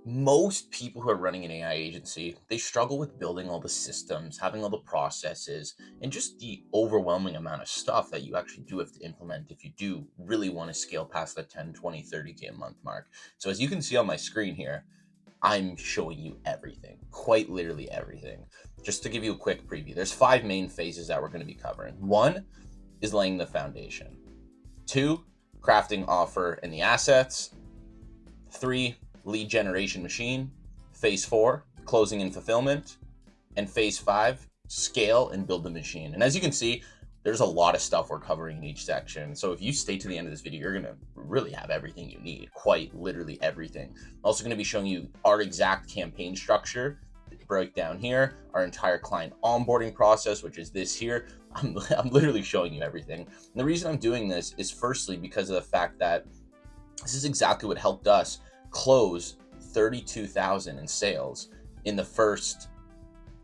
Most people who are running an AI agency, they struggle with building all the systems, having all the processes, and just the overwhelming amount of stuff that you actually do have to implement if you do really want to scale past the 10, 20, 30K a month mark. So as you can see on my screen here, I'm showing you everything, quite literally everything. Just to give you a quick preview, there's 5 main phases that we're going to be covering. 1 is laying the foundation. 2, crafting offer and the assets. 3, lead generation machine. Phase 4, closing and fulfillment. And phase 5, scale and build the machine. And as you can see, there's a lot of stuff we're covering in each section. So if you stay to the end of this video, you're gonna really have everything you need, quite literally everything. I'm also gonna be showing you our exact campaign structure, breakdown here, our entire client onboarding process, which is this here. I'm literally showing you everything. And the reason I'm doing this is firstly because of the fact that this is exactly what helped us close 32,000 in sales in the first,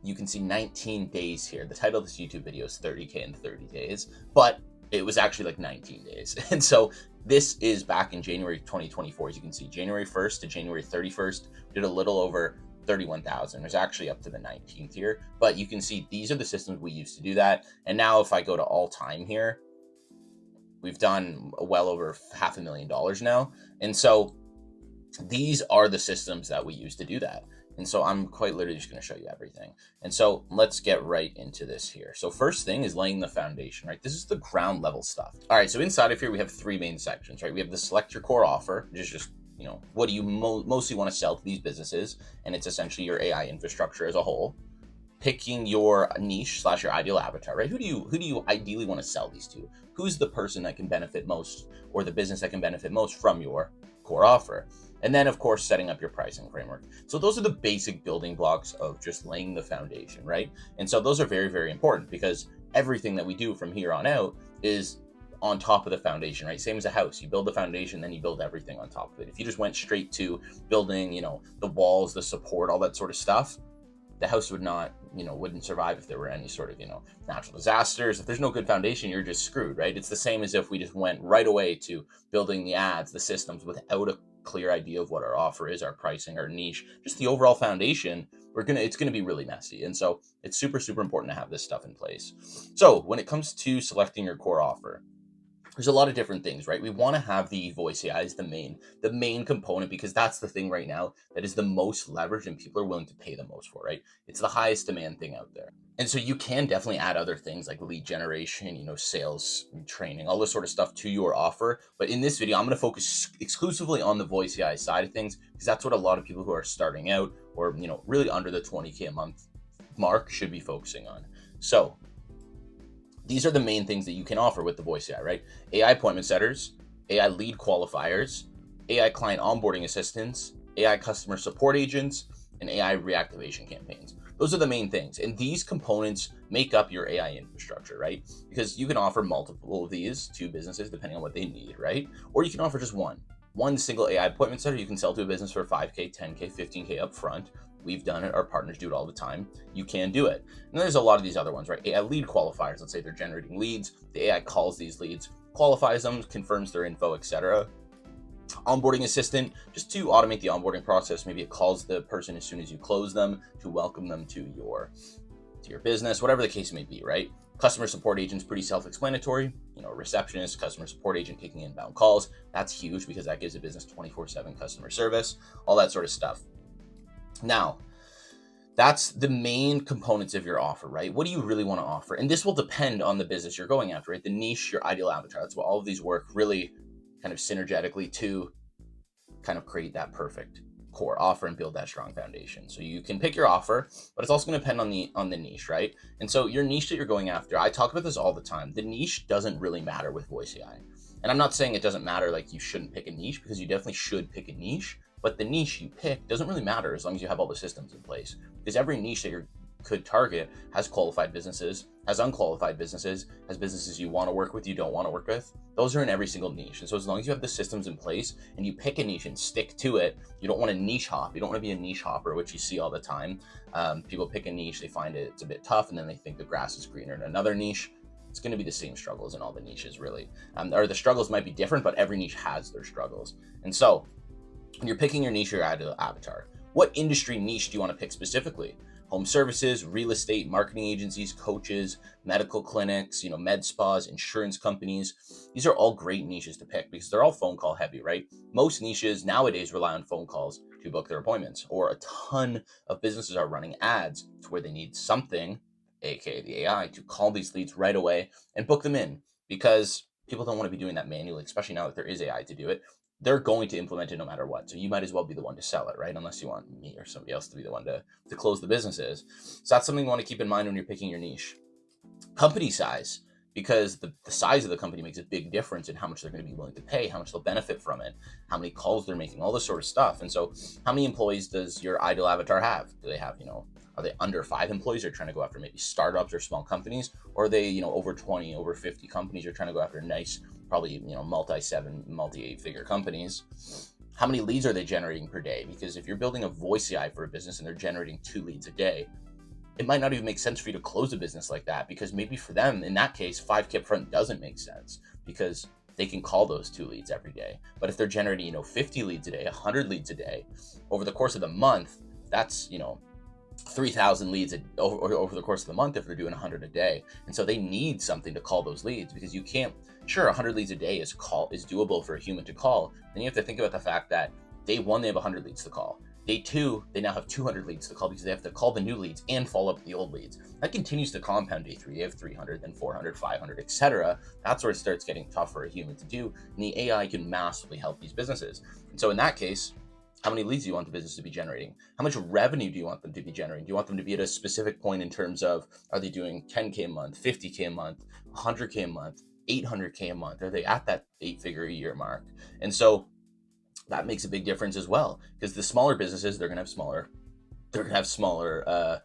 you can see 19 days here. The title of this YouTube video is 30K in 30 days, but it was actually like 19 days. And so this is back in January 2024. As you can see, January 1st to January 31st, we did a little over 31,000. There's actually up to the 19th here, but you can see these are the systems we used to do that. And now if I go to all time here, we've done well over $500,000 now. And so these are the systems that we use to do that. And so I'm quite literally just going to show you everything. And so let's get right into this here. So first thing is laying the foundation, right? This is the ground level stuff. All right. So inside of here, we have 3 main sections, right? We have the select your core offer, which is just, what do you mostly want to sell to these businesses? And it's essentially your AI infrastructure as a whole. Picking your niche / your ideal avatar, right? Who do you ideally want to sell these to? Who's the person that can benefit most, or the business that can benefit most from your core offer? And then of course, setting up your pricing framework. So those are the basic building blocks of just laying the foundation, right? And so those are very, very important because everything that we do from here on out is on top of the foundation, right? Same as a house. You build the foundation, then you build everything on top of it. If you just went straight to building, the walls, the support, all that sort of stuff, the house would not, wouldn't survive if there were any sort of, natural disasters. If there's no good foundation, you're just screwed, right? It's the same as if we just went right away to building the ads, the systems without a clear idea of what our offer is, our pricing, our niche, just the overall foundation. It's going to be really messy. And so it's super, super important to have this stuff in place. So when it comes to selecting your core offer, there's a lot of different things, right? We want to have the voice AI as the main component because that's the thing right now that is the most leveraged and people are willing to pay the most for, right? It's the highest demand thing out there. And so you can definitely add other things like lead generation, sales, training, all this sort of stuff to your offer. But in this video, I'm going to focus exclusively on the voice AI side of things because that's what a lot of people who are starting out or, really under the 20K a month mark should be focusing on. So these are the main things that you can offer with the voice AI, right? AI appointment setters, AI lead qualifiers, AI client onboarding assistants, AI customer support agents, and AI reactivation campaigns. Those are the main things. And these components make up your AI infrastructure, right? Because you can offer multiple of these to businesses depending on what they need, right? Or you can offer just one single AI appointment setter you can sell to a business for 5K, 10K, 15K up front. We've done it. Our partners do it all the time. You can do it. And there's a lot of these other ones, right? AI lead qualifiers. Let's say they're generating leads. The AI calls these leads, qualifies them, confirms their info, etc. Onboarding assistant, just to automate the onboarding process. Maybe it calls the person as soon as you close them to welcome them to your business, whatever the case may be, right? Customer support agent's pretty self-explanatory. Receptionist, customer support agent taking inbound calls. That's huge because that gives a business 24/7 customer service, all that sort of stuff. Now, that's the main components of your offer, right? What do you really want to offer? And this will depend on the business you're going after, right? The niche, your ideal avatar. That's what all of these work really kind of synergetically to kind of create that perfect core offer and build that strong foundation. So you can pick your offer, but it's also going to depend on the niche, right? And so your niche that you're going after, I talk about this all the time. The niche doesn't really matter with voice AI. And I'm not saying it doesn't matter, like you shouldn't pick a niche, because you definitely should pick a niche. But the niche you pick doesn't really matter as long as you have all the systems in place. Because every niche that you could target has qualified businesses, has unqualified businesses, has businesses you want to work with, you don't want to work with. Those are in every single niche. And so as long as you have the systems in place and you pick a niche and stick to it, you don't want to niche hop. You don't want to be a niche hopper, which you see all the time. People pick a niche, they find it's a bit tough, and then they think the grass is greener in another niche. It's going to be the same struggles in all the niches, really. Or the struggles might be different, but every niche has their struggles. And so When you're picking your niche or ideal avatar, what industry niche do you want to pick specifically? Home services, real estate, marketing agencies, coaches, medical clinics, med spas, insurance companies. These are all great niches to pick because they're all phone call heavy, right? Most niches nowadays rely on phone calls to book their appointments, or a ton of businesses are running ads to where they need something, aka the AI, to call these leads right away and book them in, because people don't want to be doing that manually, especially now that there is AI to do it. They're going to implement it no matter what. So you might as well be the one to sell it, right? Unless you want me or somebody else to be the one to close the businesses. So that's something you want to keep in mind when you're picking your niche. Company size, because the size of the company makes a big difference in how much they're going to be willing to pay, how much they'll benefit from it, how many calls they're making, all this sort of stuff. And so how many employees does your ideal avatar have? Do they have, are they under 5 employees? Or trying to go after maybe startups or small companies? Or are they, over 20, over 50 companies? You're trying to go after nice, probably, multi 8-figure companies. How many leads are they generating per day? Because if you're building a voice AI for a business and they're generating 2 leads a day, it might not even make sense for you to close a business like that, because maybe for them, in that case, 5K up front doesn't make sense because they can call those 2 leads every day. But if they're generating, 50 leads a day, 100 leads a day, over the course of the month, that's, 3,000 leads over the course of the month if they're doing 100 a day. And so they need something to call those leads, because you can't, sure, 100 leads a day is doable for a human to call. Then you have to think about the fact that day 1, they have 100 leads to call. Day 2, they now have 200 leads to call because they have to call the new leads and follow up the old leads. That continues to compound. Day 3, they have 300, then 400, 500, etc. That's where it starts getting tough for a human to do, and the AI can massively help these businesses. And so in that case, how many leads do you want the business to be generating? How much revenue do you want them to be generating? Do you want them to be at a specific point in terms of, are they doing 10K a month, 50K a month, 100K a month, 800K a month? Are they at that 8-figure a year mark? And so that makes a big difference as well, because the smaller businesses, they're going to have smaller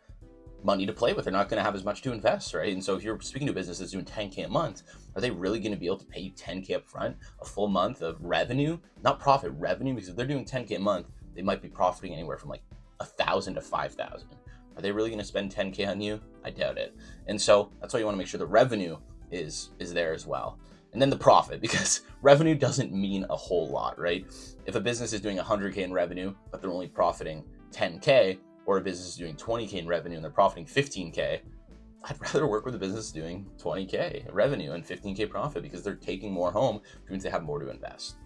money to play with. They're not going to have as much to invest, right? And so if you're speaking to businesses doing 10K a month, are they really going to be able to pay you 10K up front, a full month of revenue, not profit, revenue? Because if they're doing 10K a month, they might be profiting anywhere from like 1,000 to 5,000. Are they really going to spend 10K on you? I doubt it. And so that's why you want to make sure the revenue is there as well. And then the profit, because revenue doesn't mean a whole lot, right? If a business is doing 100K in revenue, but they're only profiting 10K, or a business is doing 20K in revenue and they're profiting 15K, I'd rather work with a business doing 20K revenue and 15K profit, because they're taking more home, which means they have more to invest.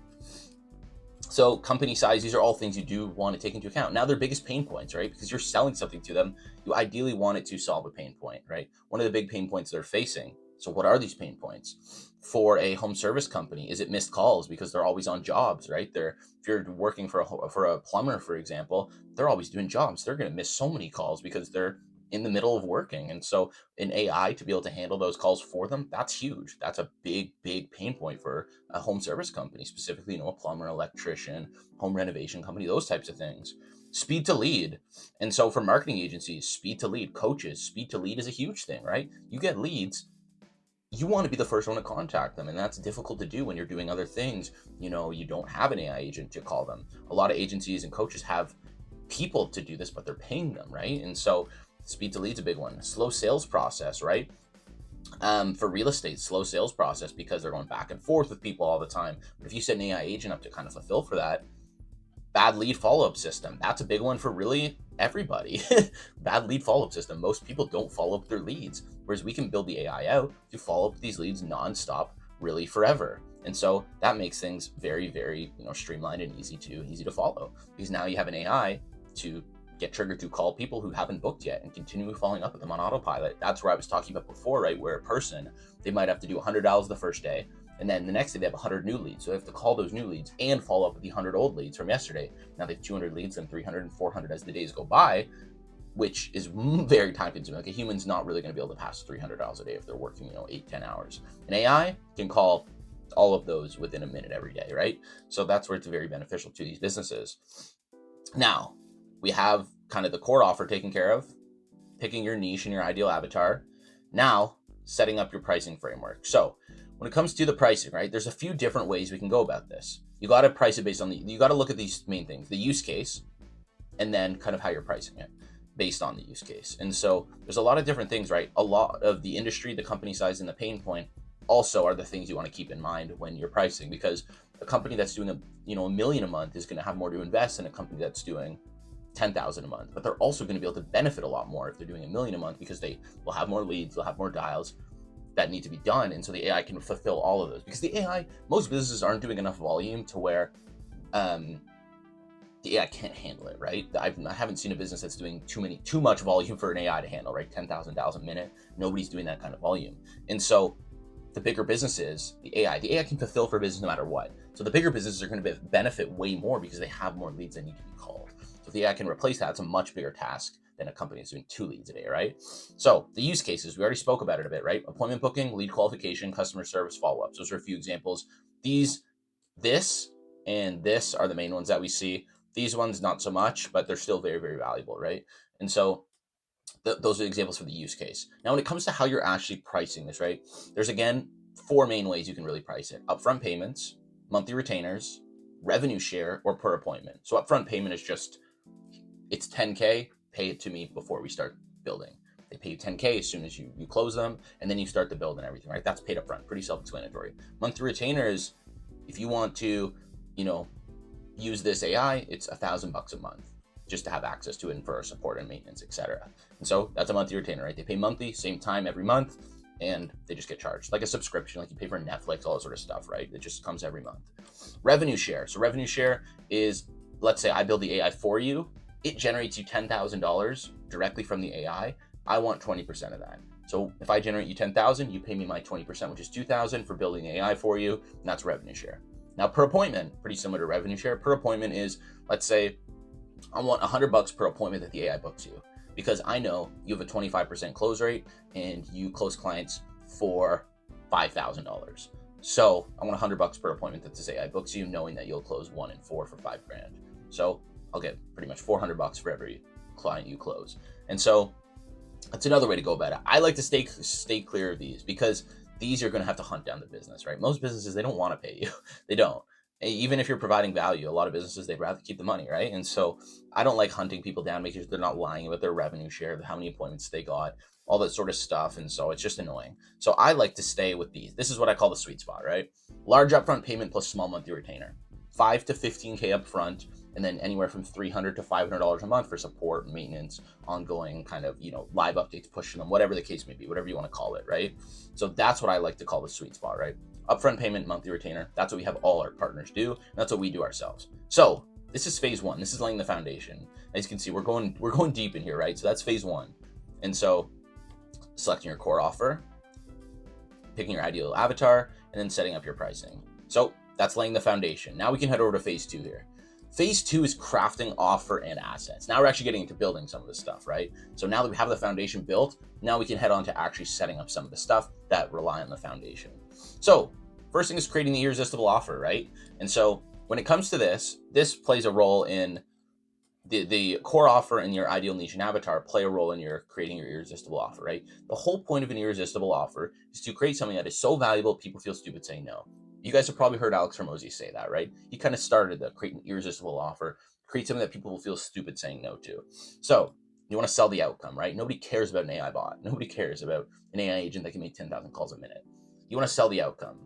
So company size, these are all things you do want to take into account. Now, their biggest pain points, right? Because you're selling something to them, you ideally want it to solve a pain point, right? One of the big pain points they're facing. So what are these pain points? For a home service company, is it missed calls because they're always on jobs, right? If you're working for a plumber, for example, they're always doing jobs. They're going to miss so many calls because they're in the middle of working. And so an AI to be able to handle those calls for them, that's huge. That's a big, big pain point for a home service company, specifically, a plumber, electrician, home renovation company, those types of things. Speed to lead. And so for marketing agencies, speed to lead, coaches, speed to lead is a huge thing, right? You get leads, you want to be the first one to contact them. And that's difficult to do when you're doing other things. You don't have an AI agent to call them. A lot of agencies and coaches have people to do this, but they're paying them, right? And so speed to lead's a big one. Slow sales process, right? For real estate, slow sales process, because they're going back and forth with people all the time. But if you set an AI agent up to kind of fulfill for that, bad lead follow-up system, that's a big one for really everybody. Bad lead follow-up system. Most people don't follow up their leads, whereas we can build the AI out to follow up these leads nonstop, really forever. And so that makes things very, very, streamlined and easy to follow, because now you have an AI to get triggered to call people who haven't booked yet and continue following up with them on autopilot. That's where I was talking about before, right? Where a person, they might have to do $100 the first day, and then the next day they have 100 new leads. So they have to call those new leads and follow up with the 100 old leads from yesterday. Now they have 200 leads, and 300 and 400 as the days go by, which is very time consuming. Like, a human's not really going to be able to pass $300 a day if they're working, 8-10 hours. An AI can call all of those within a minute every day, right? So that's where it's very beneficial to these businesses. Now, we have kind of the core offer taken care of, picking your niche and your ideal avatar. Now, setting up your pricing framework. So when it comes to the pricing, right, there's a few different ways we can go about this. You got to price it based on you got to look at these main things, the use case, and then kind of how you're pricing it based on the use case. And so there's a lot of different things, right? A lot of the industry, the company size, and the pain point also are the things you want to keep in mind when you're pricing, because a company that's doing a million a month is going to have more to invest than a company that's doing 10,000 a month, but they're also going to be able to benefit a lot more if they're doing a million a month, because they will have more leads, they'll have more dials that need to be done. And so the AI can fulfill all of those, because the AI, most businesses aren't doing enough volume to where the AI can't handle it, right? I haven't seen a business that's doing too much volume for an AI to handle, right? 10,000 dials a minute. Nobody's doing that kind of volume. And so the bigger businesses, the AI can fulfill for business no matter what. So the bigger businesses are going to benefit way more because they have more leads that need to be called. So if the AI can replace that, it's a much bigger task than a company that's doing 2 leads a day, right? So the use cases, we already spoke about it a bit, right? Appointment booking, lead qualification, customer service, follow-ups. Those are a few examples. This and this are the main ones that we see. These ones, not so much, but they're still very, very valuable, right? And so those are examples for the use case. Now, when it comes to how you're actually pricing this, right? There's, again, 4 main ways you can really price it. Upfront payments, monthly retainers, revenue share, or per appointment. So upfront payment is just, it's 10K, pay it to me before we start building. They pay you 10K as soon as you close them, and then you start the build and everything, right? That's paid upfront, pretty self-explanatory. Monthly retainers, if you want to, use this AI, it's $1,000 a month just to have access to it and for our support and maintenance, etc. And so that's a monthly retainer, right? They pay monthly, same time every month, and they just get charged like a subscription, like you pay for Netflix, all that sort of stuff, right? It just comes every month. Revenue share. So revenue share is, let's say I build the AI for you, it generates you $10,000 directly from the AI. I want 20% of that. So if I generate you 10,000, you pay me my 20%, which is 2,000 for building the AI for you, and that's revenue share. Now, per appointment, pretty similar to revenue share. Per appointment is, let's say, I want $100 per appointment that the AI books you, because I know you have a 25% close rate and you close clients for $5,000. So I want $100 per appointment that this AI books you, knowing that you'll close 1 in 4 for $5,000. So I'll get pretty much $400 for every client you close. And so that's another way to go about it. I like to stay clear of these, because these you're going to have to hunt down the business, right? Most businesses, they don't want to pay you. They don't. Even if you're providing value, a lot of businesses, they'd rather keep the money, right? And so I don't like hunting people down, making sure they're not lying about their revenue share, how many appointments they got, all that sort of stuff. And so it's just annoying. So I like to stay with these. This is what I call the sweet spot, right? Large upfront payment plus small monthly retainer. 5 to 15K upfront, and then anywhere from $300 to $500 a month for support, maintenance, ongoing kind of, live updates, pushing them, whatever the case may be, whatever you want to call it, right? So that's what I like to call the sweet spot, right? Upfront payment, monthly retainer. That's what we have all our partners do. And that's what we do ourselves. So this is phase 1. This is laying the foundation. As you can see, we're going deep in here, right? So that's phase 1. And so selecting your core offer, picking your ideal avatar, and then setting up your pricing. So that's laying the foundation. Now we can head over to phase 2 here. Phase 2 is crafting offer and assets. Now we're actually getting into building some of this stuff, right? So now that we have the foundation built, now we can head on to actually setting up some of the stuff that rely on the foundation. So first thing is creating the irresistible offer, right? And so when it comes to this plays a role in the core offer and your ideal niche and avatar play a role in your creating your irresistible offer, right? The whole point of an irresistible offer is to create something that is so valuable people feel stupid saying no. You guys have probably heard Alex Hormozi say that, right? He kind of started the create an irresistible offer, create something that people will feel stupid saying no to. So you want to sell the outcome, right? Nobody cares about an AI bot. Nobody cares about an AI agent that can make 10,000 calls a minute. You want to sell the outcome.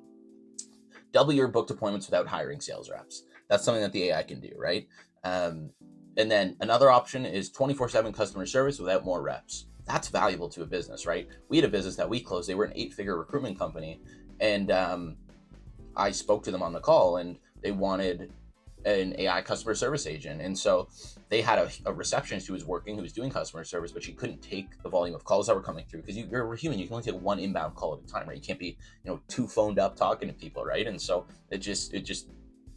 Double your booked appointments without hiring sales reps. That's something that the AI can do, right? And then another option is 24/7 customer service without more reps. That's valuable to a business, right? We had a business that we closed. They were an 8-figure recruitment company. And I spoke to them on the call, and they wanted an AI customer service agent. And so they had a receptionist who was doing customer service, but she couldn't take the volume of calls that were coming through, because you're human. You can only take one inbound call at a time, right? You can't be, 2 phoned up talking to people, right? And so it just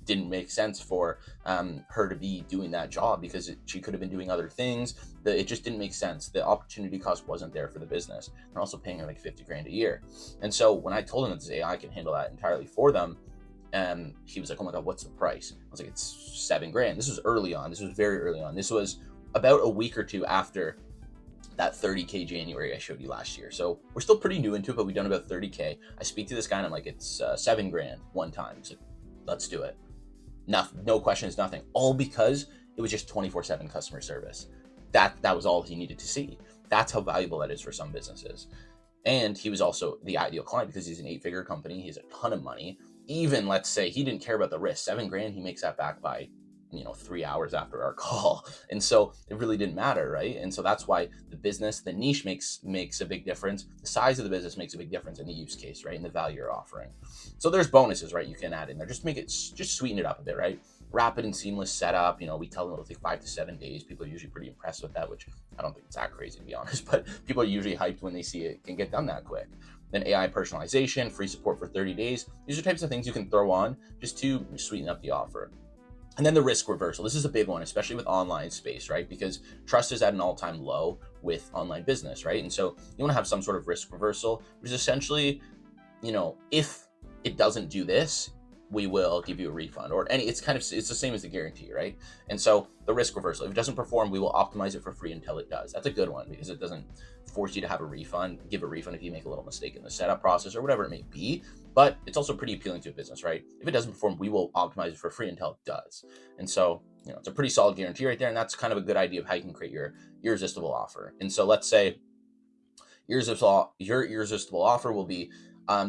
didn't make sense for her to be doing that job, because she could have been doing other things. It just didn't make sense. The opportunity cost wasn't there for the business. They're also paying her like $50,000 a year. And so when I told him that this AI can handle that entirely for them, he was like, "Oh my God, what's the price?" I was like, "It's $7,000. This was early on. This was very early on. This was about a week or two after that 30K January I showed you last year. So we're still pretty new into it, but we've done about 30K. I speak to this guy and I'm like, "It's $7,000 one time." He's like, "Let's do it." No questions, nothing. All because it was just 24/7 customer service. That was all he needed to see. That's how valuable that is for some businesses. And he was also the ideal client because he's an 8-figure company. He has a ton of money. even let's say he didn't care about the risk, 7 grand, he makes that back by 3 hours after our call. And so it really didn't matter, right? And so that's why the niche makes a big difference. The size of the business makes a big difference in the use case, right? And the value you're offering. So there's bonuses, right? You can add in there. Just sweeten it up a bit, right? Rapid and seamless setup. We tell them it'll take 5 to 7 days. People are usually pretty impressed with that, which I don't think it's that crazy, to be honest, but people are usually hyped when they see it can get done that quick. Then AI personalization, free support for 30 days. These are types of things you can throw on just to sweeten up the offer. And then the risk reversal. This is a big one, especially with online space, right? Because trust is at an all-time low with online business, right? And so you want to have some sort of risk reversal, which is essentially, if it doesn't do this, we will give you a refund, it's the same as the guarantee, right? And so the risk reversal, if it doesn't perform, we will optimize it for free until it does. That's a good one because it doesn't force you to have give a refund if you make a little mistake in the setup process or whatever it may be. But it's also pretty appealing to a business, right? If it doesn't perform, we will optimize it for free until it does. And so, it's a pretty solid guarantee right there. And that's kind of a good idea of how you can create your irresistible offer. And so let's say your irresistible offer will be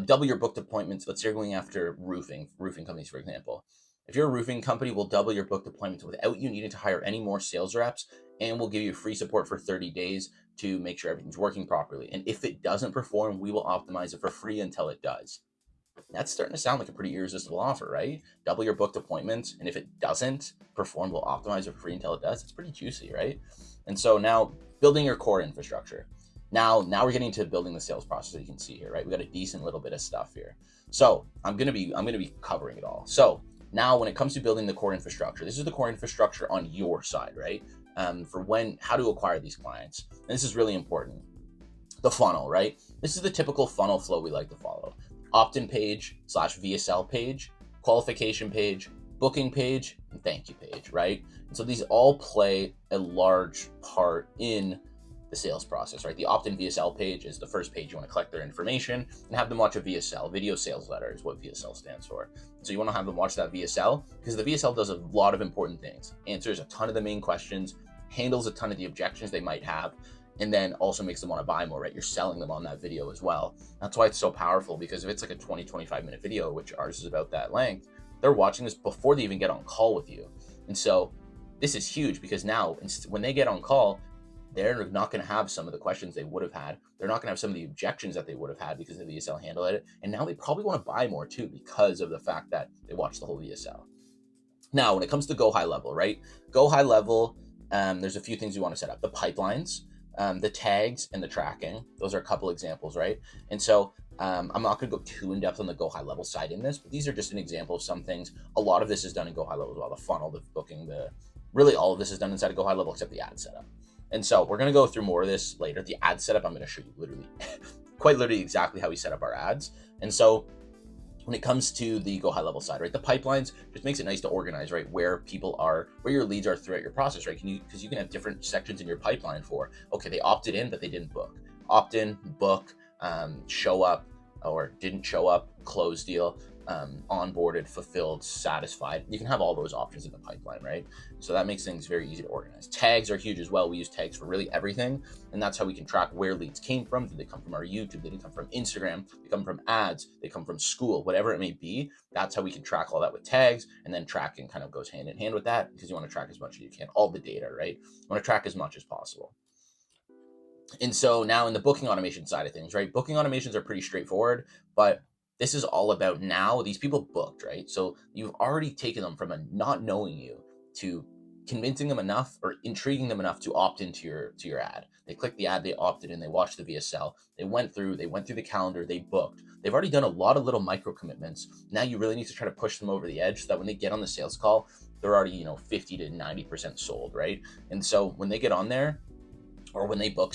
double your booked appointments. Let's say you're going after roofing companies, for example. If you're a roofing company, we'll double your booked appointments without you needing to hire any more sales reps, and we'll give you free support for 30 days to make sure everything's working properly. And if it doesn't perform, we will optimize it for free until it does. That's starting to sound like a pretty irresistible offer, right? Double your booked appointments, and if it doesn't perform, we'll optimize it for free until it does. It's pretty juicy, right? And so now building your core infrastructure. Now we're getting to building the sales process that you can see here, right? We got a decent little bit of stuff here. So I'm gonna be covering it all. So now when it comes to building the core infrastructure, this is the core infrastructure on your side, right? How to acquire these clients. And this is really important. The funnel, right? This is the typical funnel flow we like to follow. Opt-in page / VSL page, qualification page, booking page, and thank you page, right? And so these all play a large part in the sales process, right? The opt-in VSL page is the first page. You want to collect their information and have them watch a VSL, video sales letter is what VSL stands for. So you want to have them watch that VSL because the VSL does a lot of important things, answers a ton of the main questions, handles a ton of the objections they might have, and then also makes them want to buy more, right? You're selling them on that video as well. That's why it's so powerful, because if it's like a 20, 25-minute video, which ours is about that length, they're watching this before they even get on call with you. And so this is huge because now when they get on call, they're not going to have some of the questions they would have had. They're not going to have some of the objections that they would have had because the VSL handled it. And now they probably want to buy more too because of the fact that they watched the whole VSL. Now, when it comes to go high level, right? Go high level, there's a few things you want to set up. The pipelines, the tags, and the tracking. Those are a couple examples, right? And so I'm not going to go too in depth on the go high level side in this, but these are just an example of some things. A lot of this is done in go high level as well. The funnel, the booking, really all of this is done inside of go high level except the ad setup. And so we're going to go through more of this later. The ad setup, I'm going to show you quite literally exactly how we set up our ads. And so when it comes to the go high level side, right, the pipelines just makes it nice to organize, right, where your leads are throughout your process, right? Because you can have different sections in your pipeline for, okay, they opted in, but they didn't book. Opt in, book, show up, or didn't show up, close deal, onboarded, fulfilled, satisfied. You can have all those options in the pipeline, right? So that makes things very easy to organize. Tags are huge as well. We use tags for really everything, and that's how we can track where leads came from. Did they come from our YouTube? Did they come from Instagram? They come from ads? They come from school? Whatever it may be, that's how we can track all that with tags. And then tracking kind of goes hand in hand with that, because you want to track as much as you can, all the data, right? You want to track as much as possible. And so now in the booking automation side of things, right? Booking automations are pretty straightforward, but this is all about now these people booked, right? So you've already taken them from a not knowing you to convincing them enough or intriguing them enough to opt into your ad. They clicked the ad, they opted in, they watched the VSL, they went through the calendar, they booked. They've already done a lot of little micro commitments. Now you really need to try to push them over the edge so that when they get on the sales call, they're already 50 to 90% sold, right? And so when they get on there, or when they book,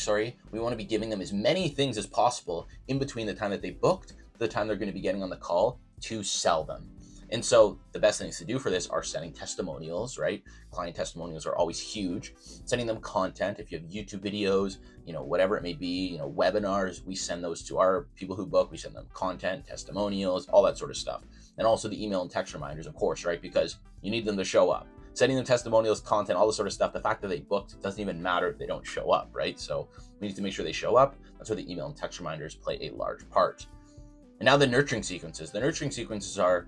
we want to be giving them as many things as possible in between the time that they booked, the time they're going to be getting on the call to sell them. And so the best things to do for this are sending testimonials, right? Client testimonials are always huge. Sending them content. If you have YouTube videos, whatever it may be, webinars, we send those to our people who book. We send them content, testimonials, all that sort of stuff. And also the email and text reminders, of course, right? Because you need them to show up. Sending them testimonials, content, all this sort of stuff. The fact that they booked doesn't even matter if they don't show up, right? So we need to make sure they show up. That's where the email and text reminders play a large part. And now the nurturing sequences. The nurturing sequences are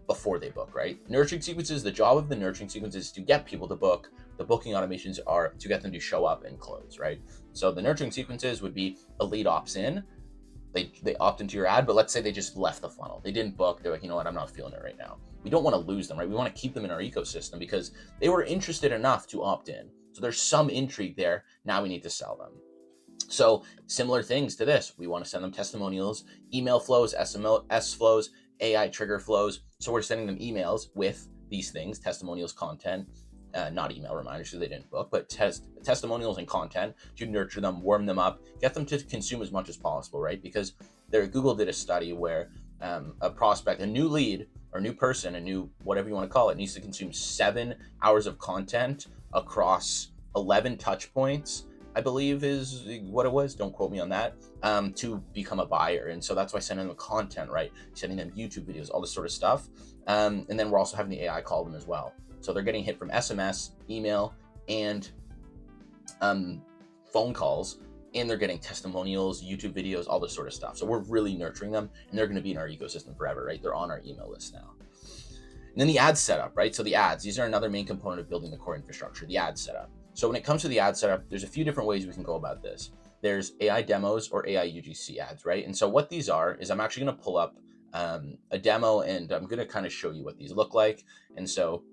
before they book, right? Nurturing sequences, the job of the nurturing sequences is to get people to book. The booking automations are to get them to show up and close, right? So the nurturing sequences would be a lead opts in, they opt into your ad, but let's say they just left the funnel. They didn't book. They're like, you know what, I'm not feeling it right now. We don't want to lose them, right? We want to keep them in our ecosystem because they were interested enough to opt in. So there's some intrigue there. Now we need to sell them. So similar things to this. We want to send them testimonials, email flows, SMS flows, AI trigger flows. So we're sending them emails with these things, testimonials, content, not email reminders so they didn't book, but testimonials and content to nurture them, warm them up, get them to consume as much as possible, right? Because Google did a study where a prospect, a new lead or new person, a new whatever you want to call it, needs to consume 7 hours of content across 11 touch points, I believe is what it was. Don't quote me on that, to become a buyer. And so that's why sending them content, right? Sending them YouTube videos, all this sort of stuff. And then we're also having the AI call them as well. So they're getting hit from SMS, email, and phone calls, and they're getting testimonials, YouTube videos, all this sort of stuff. So we're really nurturing them, and they're going to be in our ecosystem forever, right? They're on our email list now. And then the ad setup, right? So the ads, these are another main component of building the core infrastructure, the ad setup. So when it comes to the ad setup, there's a few different ways we can go about this. There's AI demos or AI UGC ads, right? And so what these are is I'm actually going to pull up a demo, and I'm going to kind of show you what these look like. And so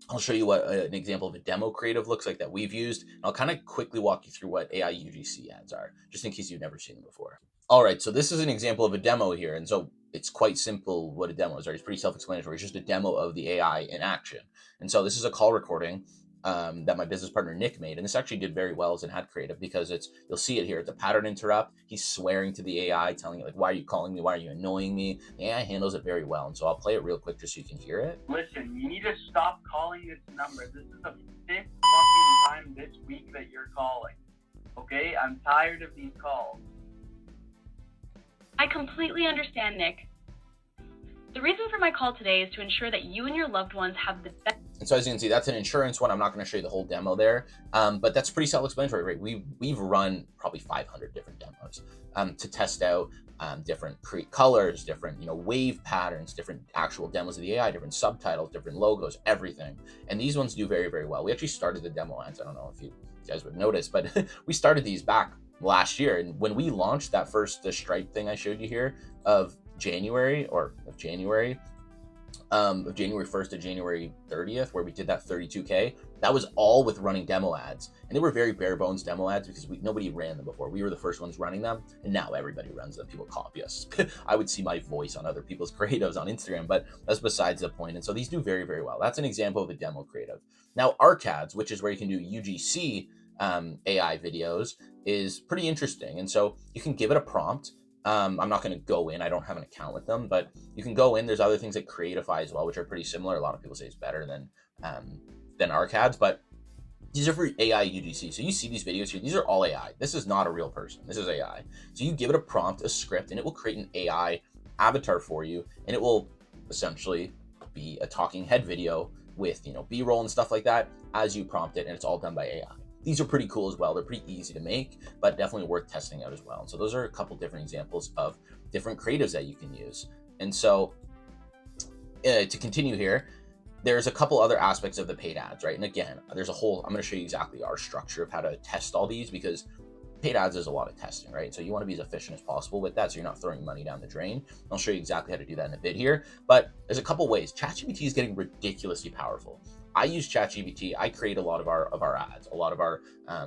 I'll show you what an example of a demo creative looks like that we've used. And I'll kind of quickly walk you through what AI UGC ads are, just in case you've never seen them before. All right, so this is an example of a demo here. And so it's quite simple what a demo is, right? It's pretty self-explanatory. It's just a demo of the AI in action. And so this is a call recording that my business partner Nick made, and this actually did very well as an ad creative because you'll see it here. It's a pattern interrupt. He's swearing to the AI, telling it like, "Why are you calling me? Why are you annoying me?" The AI handles it very well, and so I'll play it real quick just so you can hear it. Listen, you need to stop calling this number. This is the 5th fucking time this week that you're calling. Okay, I'm tired of these calls. I completely understand, Nick. The reason for my call today is to ensure that you and your loved ones have the best. And so as you can see, that's an insurance one. I'm not going to show you the whole demo there, but that's pretty self-explanatory, right? We've run probably 500 different demos to test out different colors, different wave patterns, different actual demos of the AI, different subtitles, different logos, everything. And these ones do very, very well. We actually started the demo ads. I don't know if you guys would notice, but we started these back last year. And when we launched that the Stripe thing I showed you here of January 1st to January 30th, where we did that 32K, that was all with running demo ads. And they were very bare bones demo ads because nobody ran them before. We were the first ones running them, and now everybody runs them. People copy us. I would see my voice on other people's creatives on Instagram, but that's besides the point. And so these do very, very well. That's an example of a demo creative. Now, ArcAds, which is where you can do UGC AI videos, is pretty interesting. And so you can give it a prompt. I'm not going to go in. I don't have an account with them, but you can go in. There's other things like Creatify as well, which are pretty similar. A lot of people say it's better than ArcAds, but these are for AI UGC. So you see these videos here. These are all AI. This is not a real person. This is AI. So you give it a prompt, a script, and it will create an AI avatar for you, and it will essentially be a talking head video with B-roll and stuff like that as you prompt it, and it's all done by AI. These are pretty cool as well. They're pretty easy to make, but definitely worth testing out as well. And so those are a couple different examples of different creatives that you can use. And so to continue here, there's a couple other aspects of the paid ads, right? And again, I'm going to show you exactly our structure of how to test all these, because paid ads is a lot of testing, right? So you want to be as efficient as possible with that, so you're not throwing money down the drain. I'll show you exactly how to do that in a bit here, but there's a couple ways. ChatGPT is getting ridiculously powerful. I use ChatGPT. I create a lot of our ads, a lot of our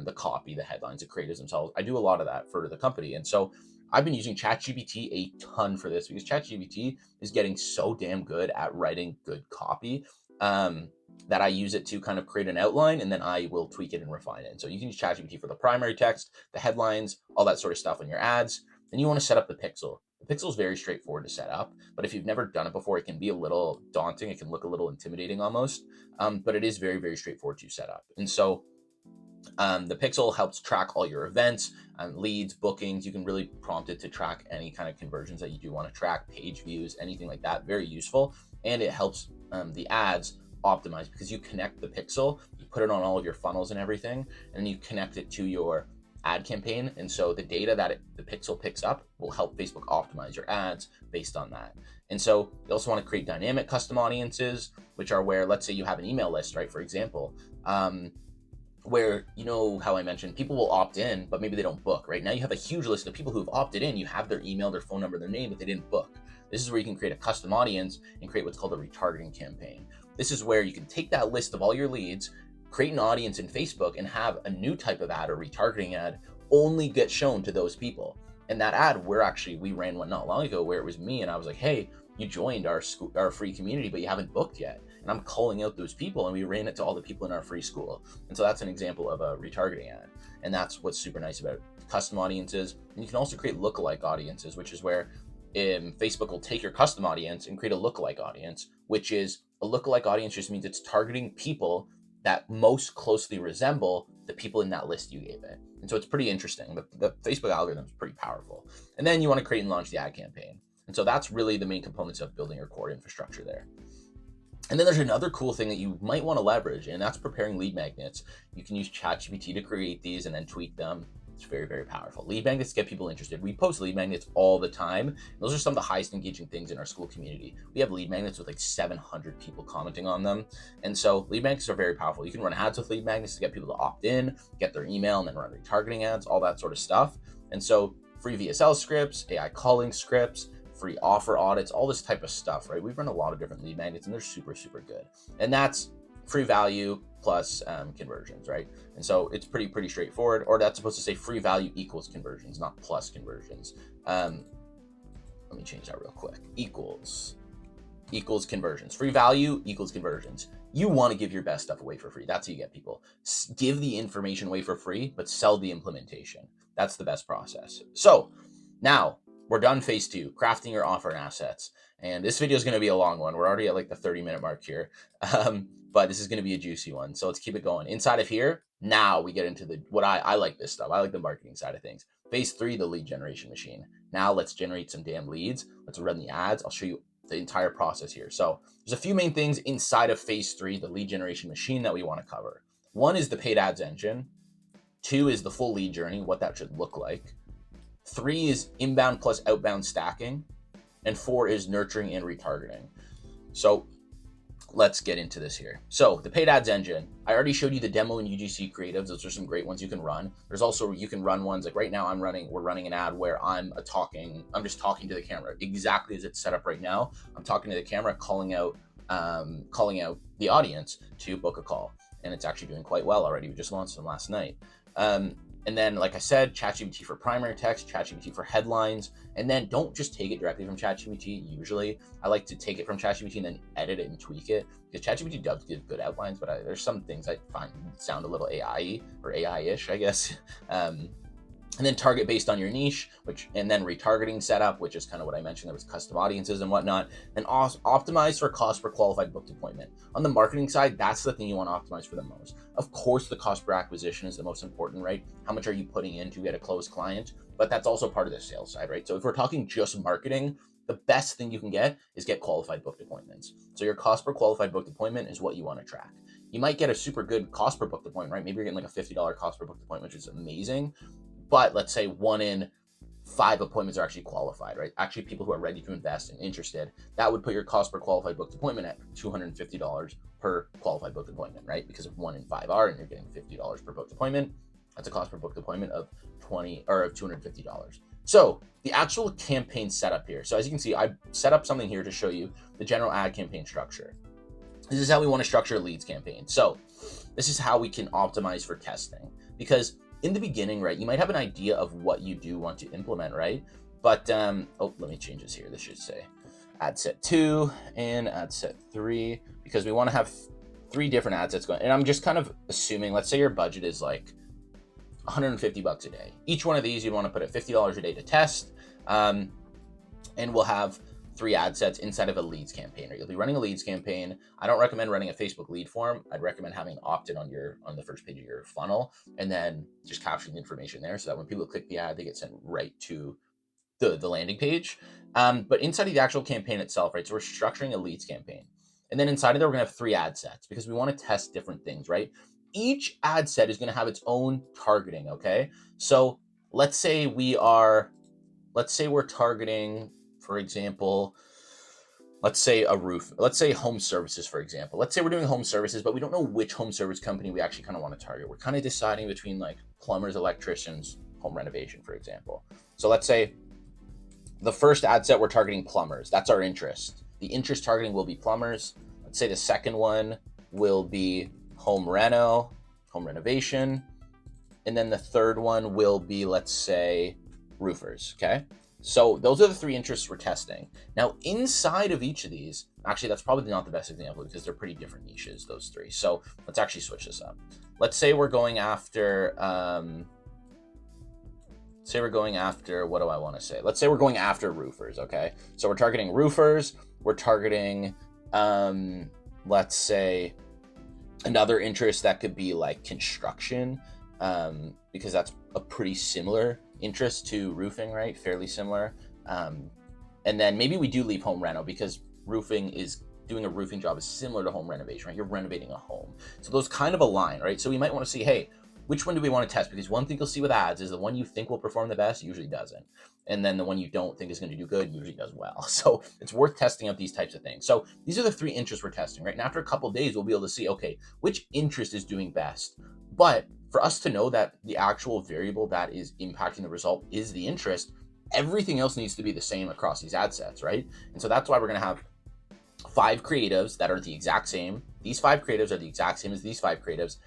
the copy, the headlines, the creators themselves. I do a lot of that for the company, and so I've been using ChatGPT a ton for this because ChatGPT is getting so damn good at writing good copy that I use it to kind of create an outline, and then I will tweak it and refine it. And so you can use ChatGPT for the primary text, the headlines, all that sort of stuff on your ads. Then you want to set up the pixel. The pixel is very straightforward to set up, but if you've never done it before, it can be a little daunting. It can look a little intimidating almost, but it is very, very straightforward to set up. And so the pixel helps track all your events, leads, bookings. You can really prompt it to track any kind of conversions that you do want to track, page views, anything like that. Very useful. And it helps the ads optimize because you connect the pixel, you put it on all of your funnels and everything, and you connect it to your ad campaign. And so the data that the pixel picks up will help Facebook optimize your ads based on that. And so you also want to create dynamic custom audiences, which are where, let's say you have an email list, right? For example, where, you know how I mentioned people will opt in, but maybe they don't book, right? Now you have a huge list of people who've opted in. You have their email, their phone number, their name, but they didn't book. This is where you can create a custom audience and create what's called a retargeting campaign. This is where you can take that list of all your leads, create an audience in Facebook, and have a new type of ad or retargeting ad only get shown to those people. And that ad, we ran one not long ago where it was me, and I was like, hey, you joined our free community, but you haven't booked yet. And I'm calling out those people, and we ran it to all the people in our free school. And so that's an example of a retargeting ad. And that's what's super nice about custom audiences. And you can also create lookalike audiences, which is where Facebook will take your custom audience and create a lookalike audience, which is a lookalike audience just means it's targeting people that most closely resemble the people in that list you gave it. And so it's pretty interesting. The Facebook algorithm is pretty powerful. And then you want to create and launch the ad campaign. And so that's really the main components of building your core infrastructure there. And then there's another cool thing that you might want to leverage, and that's preparing lead magnets. You can use ChatGPT to create these and then tweak them. It's very, very powerful. Lead magnets get people interested. We post lead magnets all the time. Those are some of the highest engaging things in our school community. We have lead magnets with like 700 people commenting on them. And so lead magnets are very powerful. You can run ads with lead magnets to get people to opt in, get their email, and then run retargeting ads, all that sort of stuff. And so free VSL scripts, AI calling scripts, free offer audits, all this type of stuff, right? We've run a lot of different lead magnets and they're super, super good. And that's free value plus conversions, right? And so it's pretty straightforward, or that's supposed to say free value equals conversions, not plus conversions. Let me change that real quick. Equals conversions. Free value equals conversions. You want to give your best stuff away for free. That's how you get people. Give the information away for free, but sell the implementation. That's the best process. So now we're done phase 2, crafting your offer and assets. And this video is going to be a long one. We're already at like the 30-minute mark here. But this is going to be a juicy one. So let's keep it going. Inside of here, now we get into what I like this stuff. I like the marketing side of things. Phase 3, the lead generation machine. Now let's generate some damn leads. Let's run the ads. I'll show you the entire process here. So there's a few main things inside of phase 3, the lead generation machine, that we want to cover. 1 is the paid ads engine. 2 is the full lead journey, what that should look like. 3 is inbound plus outbound stacking. And 4 is nurturing and retargeting. So let's get into this here. So the paid ads engine, I already showed you the demo in UGC Creatives. Those are some great ones you can run. There's also, you can run ones like right now we're running an ad where I'm just talking to the camera exactly as it's set up right now. I'm talking to the camera, calling out the audience to book a call. And it's actually doing quite well already. We just launched them last night. And then, like I said, ChatGPT for primary text, ChatGPT for headlines, and then don't just take it directly from ChatGPT. Usually, I like to take it from ChatGPT and then edit it and tweak it, because ChatGPT does give good outlines, but there's some things I find sound a little AI or AI-ish, I guess. And then target based on your niche, and then retargeting setup, which is kind of what I mentioned. There was custom audiences and whatnot. And optimize for cost per qualified booked appointment. On the marketing side, that's the thing you want to optimize for the most. Of course, the cost per acquisition is the most important, right? How much are you putting in to get a closed client? But that's also part of the sales side, right? So if we're talking just marketing, the best thing you can get is get qualified booked appointments. So your cost per qualified booked appointment is what you want to track. You might get a super good cost per booked appointment, right? Maybe you're getting like a $50 cost per booked appointment, which is amazing. But let's say 1 in 5 appointments are actually qualified, right? Actually, people who are ready to invest and interested. That would put your cost per qualified booked appointment at $250 per qualified booked appointment, right? Because if 1 in 5 are, and you're getting $50 per booked appointment, that's a cost per booked appointment of $250. So the actual campaign setup here. So as you can see, I set up something here to show you the general ad campaign structure. This is how we want to structure a leads campaign. So this is how we can optimize for testing, because in the beginning, right, you might have an idea of what you do want to implement, right? But, let me change this here. This should say ad set 2 and ad set 3, because we want to have 3 different ad sets going. And I'm just kind of assuming, let's say your budget is like $150 a day. Each one of these, you want to put at $50 a day to test. And we'll have 3 ad sets inside of a leads campaign, or you'll be running a leads campaign. I don't recommend running a Facebook lead form. I'd recommend having opt-in on the first page of your funnel, and then just capturing the information there so that when people click the ad, they get sent right to the landing page. But inside of the actual campaign itself, right, so we're structuring a leads campaign. And then inside of there, we're gonna have 3 ad sets, because we want to test different things, right? each ad set is going to have its own targeting, okay? So let's say we're targeting, for example, let's say home services, for example. Let's say we're doing home services, but we don't know which home service company we actually kind of want to target. We're kind of deciding between like plumbers, electricians, home renovation, for example. So let's say the first ad set, we're targeting plumbers. That's our interest. The interest targeting will be plumbers. Let's say the second one will be home renovation. And then the third one will be, let's say, roofers, okay? So those are the three interests we're testing. Now, inside of each of these, actually, that's probably not the best example because they're pretty different niches, those three. So let's actually switch this up. Let's say we're going after, what do I want to say? Let's say we're going after roofers, okay? So we're targeting roofers. We're targeting, let's say, another interest that could be like construction, because that's a pretty similar interest to roofing, right? Fairly similar. And then maybe we do leave home reno because doing a roofing job is similar to home renovation, right? You're renovating a home. So those kind of align, right? So we might want to see, hey, which one do we want to test? Because one thing you'll see with ads is the one you think will perform the best usually doesn't. And then the one you don't think is going to do good usually does well. So it's worth testing out these types of things. So these are the three interests we're testing, right? And after a couple of days, we'll be able to see, okay, which interest is doing best. But for us to know that the actual variable that is impacting the result is the interest, everything else needs to be the same across these ad sets, right? And so that's why we're going to have 5 creatives that are the exact same. These 5 creatives are the exact same as these 5 creatives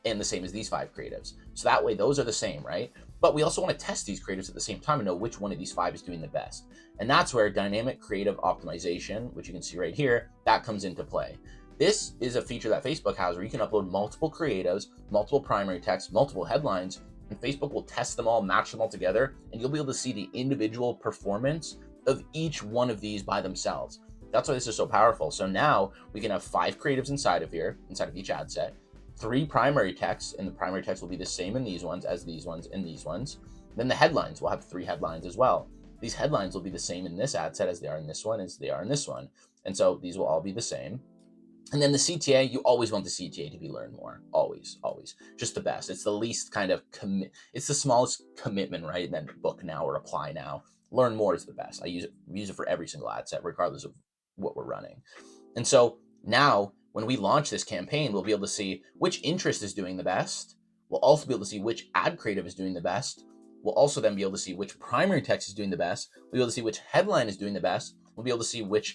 and the same as these 5 creatives. So that way those are the same, right? But we also want to test these creatives at the same time and know which one of these 5 is doing the best. And that's where dynamic creative optimization, which you can see right here, that comes into play. This is a feature that Facebook has where you can upload multiple creatives, multiple primary text, multiple headlines, and Facebook will test them all, match them all together, and you'll be able to see the individual performance of each one of these by themselves. That's why this is so powerful. So now we can have 5 creatives inside of here, inside of each ad set, 3 primary texts, and the primary text will be the same in these ones as these ones and these ones. Then the headlines, we'll have 3 headlines as well. These headlines will be the same in this ad set as they are in this one, as they are in this one. And so these will all be the same. And then the CTA, you always want the CTA to be learn more. Always, always. Just the best. It's the least kind of it's the smallest commitment, right? And then book now or apply now. Learn more is the best. We use it for every single ad set, regardless of what we're running. And so now when we launch this campaign, we'll be able to see which interest is doing the best. We'll also be able to see which ad creative is doing the best. We'll also then be able to see which primary text is doing the best. We'll be able to see which headline is doing the best. We'll be able to see the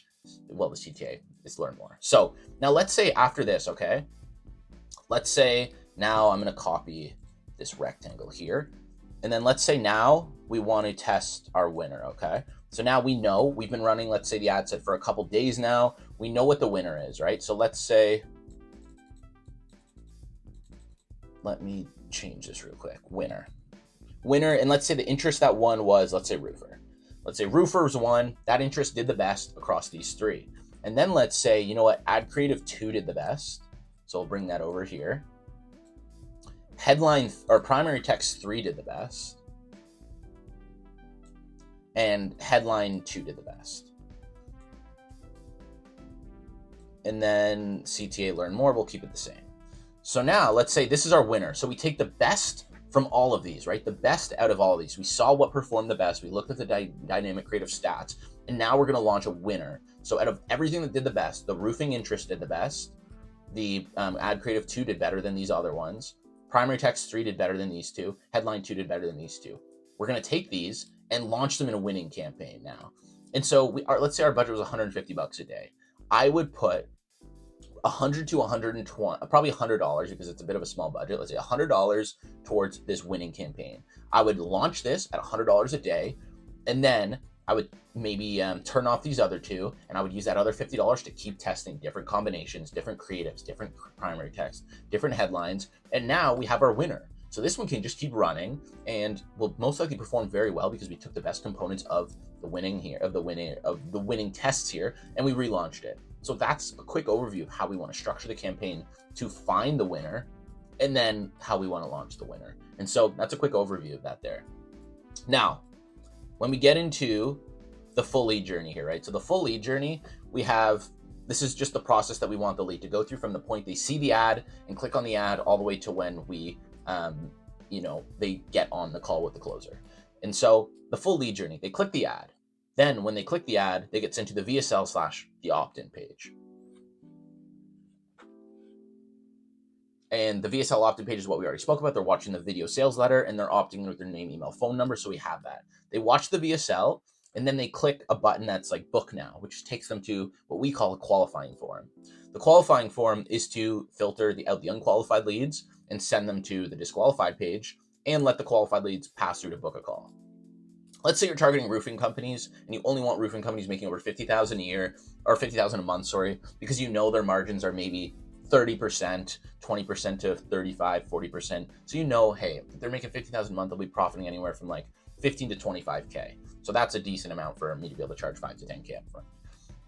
CTA is learn more. So now let's say after this, okay, let's say now I'm going to copy this rectangle here. And then let's say now we want to test our winner, okay? So now we know we've been running, let's say the ad set for a couple days now. We know what the winner is, right? So let's say, let me change this real quick. Winner, and let's say the interest that won was, let's say roofer. Let's say roofers won. That interest did the best across these 3. And then let's say, you know what, ad creative 2 did the best. So we'll bring that over here. Headline or primary text 3 did the best. And headline 2 did the best. And then CTA learn more, we'll keep it the same. So now let's say this is our winner. So we take the best from all of these, right? The best out of all of these. We saw what performed the best. We looked at the dynamic creative stats, and now we're going to launch a winner. So out of everything that did the best, the roofing interest did the best. The ad creative 2 did better than these other ones. Primary text 3 did better than these 2. Headline 2 did better than these 2. We're going to take these and launch them in a winning campaign now. And so let's say our budget was $150 a day. I would put $100 to $120, probably $100 because it's a bit of a small budget. Let's say $100 towards this winning campaign. I would launch this at $100 a day, and then I would maybe turn off these other 2, and I would use that other $50 to keep testing different combinations, different creatives, different primary text, different headlines, and now we have our winner. So this one can just keep running and will most likely perform very well because we took the best components of the winning tests here, and we relaunched it. So that's a quick overview of how we want to structure the campaign to find the winner, and then how we want to launch the winner. And so that's a quick overview of that there. Now, when we get into the full lead journey here, right? So the full lead journey, we have this is just the process that we want the lead to go through from the point they see the ad and click on the ad all the way to when we, they get on the call with the closer. And so the full lead journey, they click the ad. Then when they click the ad, they get sent to the VSL/the opt-in page. And the VSL opt-in page is what we already spoke about. They're watching the video sales letter and they're opting in with their name, email, phone number. So we have that. They watch the VSL and then they click a button that's like book now, which takes them to what we call a qualifying form. The qualifying form is to filter out the unqualified leads and send them to the disqualified page and let the qualified leads pass through to book a call. Let's say you're targeting roofing companies and you only want roofing companies making over $50,000 a year or $50,000 a month, because you know their margins are maybe 30%, 20% to 35, 40%. So you know, hey, if they're making $50,000 a month, they'll be profiting anywhere from like 15 to 25K. So that's a decent amount for me to be able to charge 5 to 10K up front.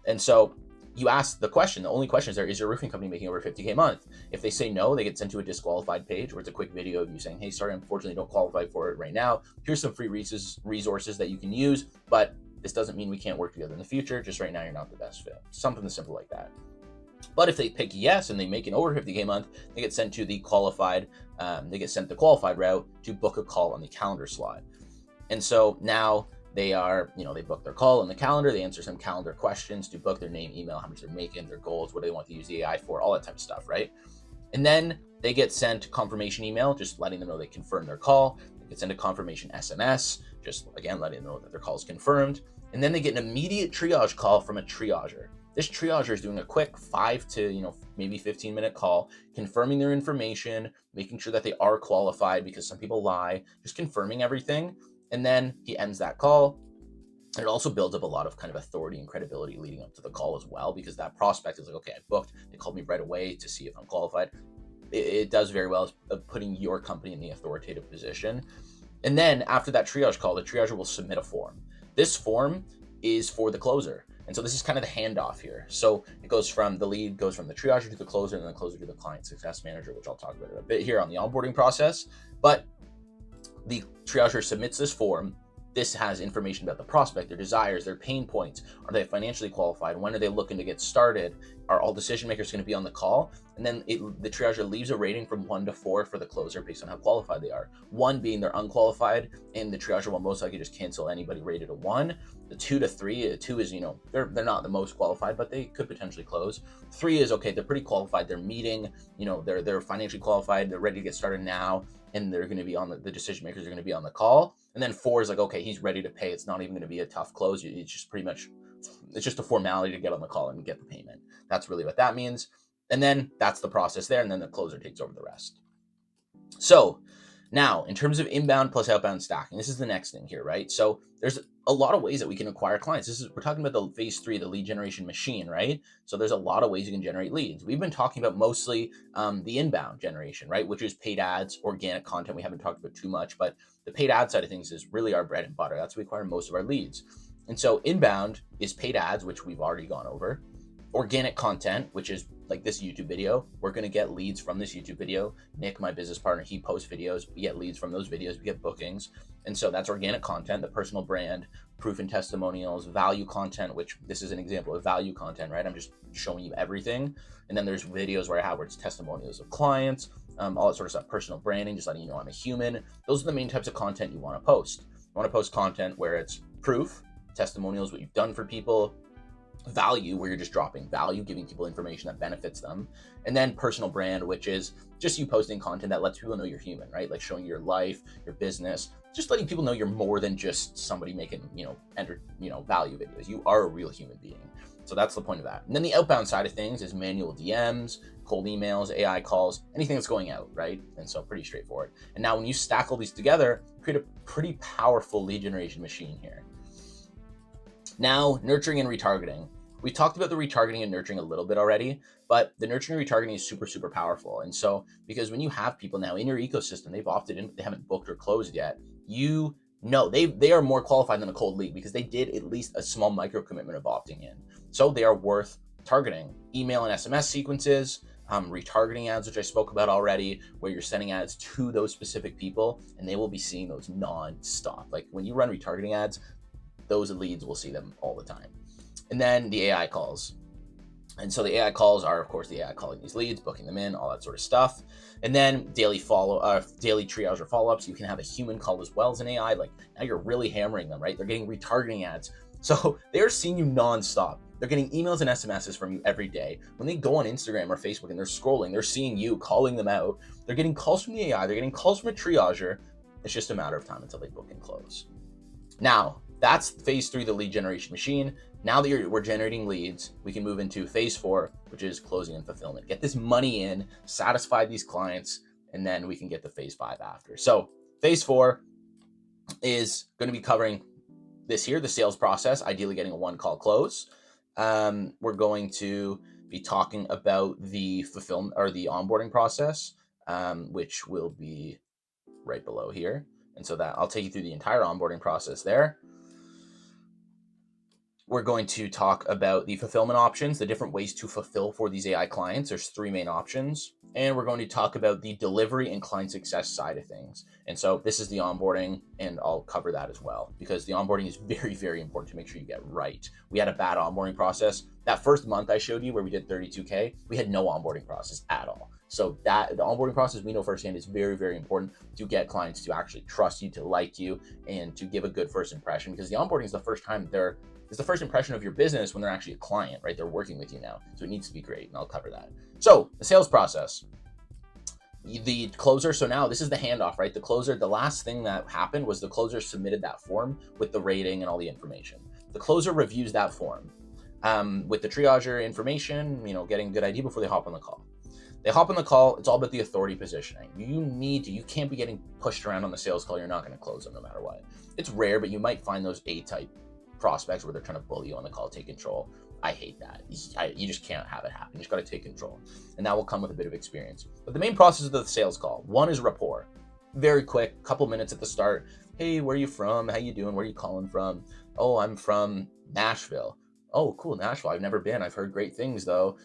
And so you ask the question, the only question is your roofing company making over 50K a month? If they say no, they get sent to a disqualified page where it's a quick video of you saying, hey, sorry, unfortunately don't qualify for it right now. Here's some free resources that you can use, but this doesn't mean we can't work together in the future. Just right now, you're not the best fit. Something simple like that. But if they pick yes and they make an over 50K a month, they get sent to the qualified, route to book a call on the calendar slot. And so now they are, they book their call on the calendar, they answer some calendar questions to book their name, email, how much they're making, their goals, what do they want to use the AI for, all that type of stuff, right? And then they get sent confirmation email, just letting them know they confirmed their call. They get sent a confirmation SMS, just again, letting them know that their call is confirmed. And then they get an immediate triage call from a triager. This triager is doing a quick 5 to, maybe 15-minute call, confirming their information, making sure that they are qualified because some people lie, just confirming everything. And then he ends that call. And it also builds up a lot of kind of authority and credibility leading up to the call as well, because that prospect is like, okay, I booked. They called me right away to see if I'm qualified. It does very well of putting your company in the authoritative position. And then after that triage call, the triager will submit a form. This form is for the closer. And so this is kind of the handoff here. So it goes from the lead, goes from the triager to the closer, and then the closer to the client success manager, which I'll talk about in a bit here on the onboarding process. But the triager submits this form. This has information about the prospect, their desires, their pain points. Are they financially qualified? When are they looking to get started? Are all decision makers going to be on the call? And then the triager leaves a rating from 1 to 4 for the closer based on how qualified they are. 1 being they're unqualified, and the triager will most likely just cancel anybody rated a 1. The 2 to 3, 2 is, they're not the most qualified, but they could potentially close. 3 is, okay, they're pretty qualified. They're meeting, they're financially qualified. They're ready to get started now. And they're going to be on the decision makers are going to be on the call. And then 4 is like, okay, he's ready to pay. It's not even going to be a tough close. It's just it's just a formality to get on the call and get the payment. That's really what that means. And then that's the process there. And then the closer takes over the rest. So now in terms of inbound plus outbound stacking, this is the next thing here, right? So there's a lot of ways that we can acquire clients. We're talking about the phase 3, the lead generation machine, right? So there's a lot of ways you can generate leads. We've been talking about mostly the inbound generation, right? Which is paid ads, organic content. We haven't talked about too much, but the paid ad side of things is really our bread and butter. That's where we acquire most of our leads. And so inbound is paid ads, which we've already gone over. Organic content, which is like this YouTube video. We're going to get leads from this YouTube video. Nick, my business partner, he posts videos. We get leads from those videos. We get bookings. And so that's organic content, the personal brand, proof and testimonials, value content, which this is an example of value content, right? I'm just showing you everything. And then there's videos where it's testimonials of clients, all that sort of stuff, personal branding, just letting you know I'm a human. Those are the main types of content you want to post. You want to post content where it's proof, testimonials, what you've done for people, value, where you're just dropping value, giving people information that benefits them, and then personal brand, which is just you posting content that lets people know you're human, right? Like showing your life, your business, just letting people know you're more than just somebody making, value videos. You are a real human being. So that's the point of that. And then the outbound side of things is manual DMs, cold emails, AI calls, anything that's going out, right? And so pretty straightforward. And now when you stack all these together, create a pretty powerful lead generation machine here. Now, nurturing and retargeting. We talked about the retargeting and nurturing a little bit already, but the nurturing and retargeting is super, super powerful. And so, because when you have people now in your ecosystem, they've opted in, they haven't booked or closed yet, they are more qualified than a cold lead because they did at least a small micro commitment of opting in. So they are worth targeting. Email and SMS sequences, retargeting ads, which I spoke about already, where you're sending ads to those specific people and they will be seeing those non-stop. Like when you run retargeting ads, those leads will see them all the time. And then the AI calls. And so the AI calls are, of course, the AI calling these leads, booking them in, all that sort of stuff. And then daily triage or follow-ups. You can have a human call as well as an AI. Like now you're really hammering them, right? They're getting retargeting ads. So they're seeing you nonstop. They're getting emails and SMSs from you every day. When they go on Instagram or Facebook and they're scrolling, they're seeing you, calling them out. They're getting calls from the AI. They're getting calls from a triager. It's just a matter of time until they book and close. Now, that's phase 3, the lead generation machine. Now that we're generating leads, we can move into phase 4, which is closing and fulfillment. Get this money in, satisfy these clients, and then we can get to phase 5 after. So phase 4 is going to be covering this here, the sales process, ideally getting a 1-call close. We're going to be talking about the fulfillment or the onboarding process, which will be right below here. And so that I'll take you through the entire onboarding process there. We're going to talk about the fulfillment options, the different ways to fulfill for these AI clients. There's 3 main options. And we're going to talk about the delivery and client success side of things. And so this is the onboarding, and I'll cover that as well, because the onboarding is very, very important to make sure you get right. We had a bad onboarding process. That first month I showed you where we did 32K, we had no onboarding process at all. So that the onboarding process, we know firsthand, is very, very important to get clients to actually trust you, to like you, and to give a good first impression, because the onboarding is the first time it's the first impression of your business when they're actually a client, right? They're working with you now. So it needs to be great, and I'll cover that. So the sales process, the closer. So now this is the handoff, right? The closer, the last thing that happened was the closer submitted that form with the rating and all the information. The closer reviews that form with the triager information, getting a good idea before they hop on the call. They hop on the call. It's all about the authority positioning. You can't be getting pushed around on the sales call. You're not going to close them no matter what. It's rare, but you might find those A-type prospects where they're trying to bully you on the call, take control. I hate that. You just can't have it happen. You just got to take control. And that will come with a bit of experience. But the main process of the sales call, 1 is rapport. Very quick, couple minutes at the start. Hey, where are you from? How you doing? Where are you calling from? Oh, I'm from Nashville. Oh, cool, Nashville. I've never been. I've heard great things though.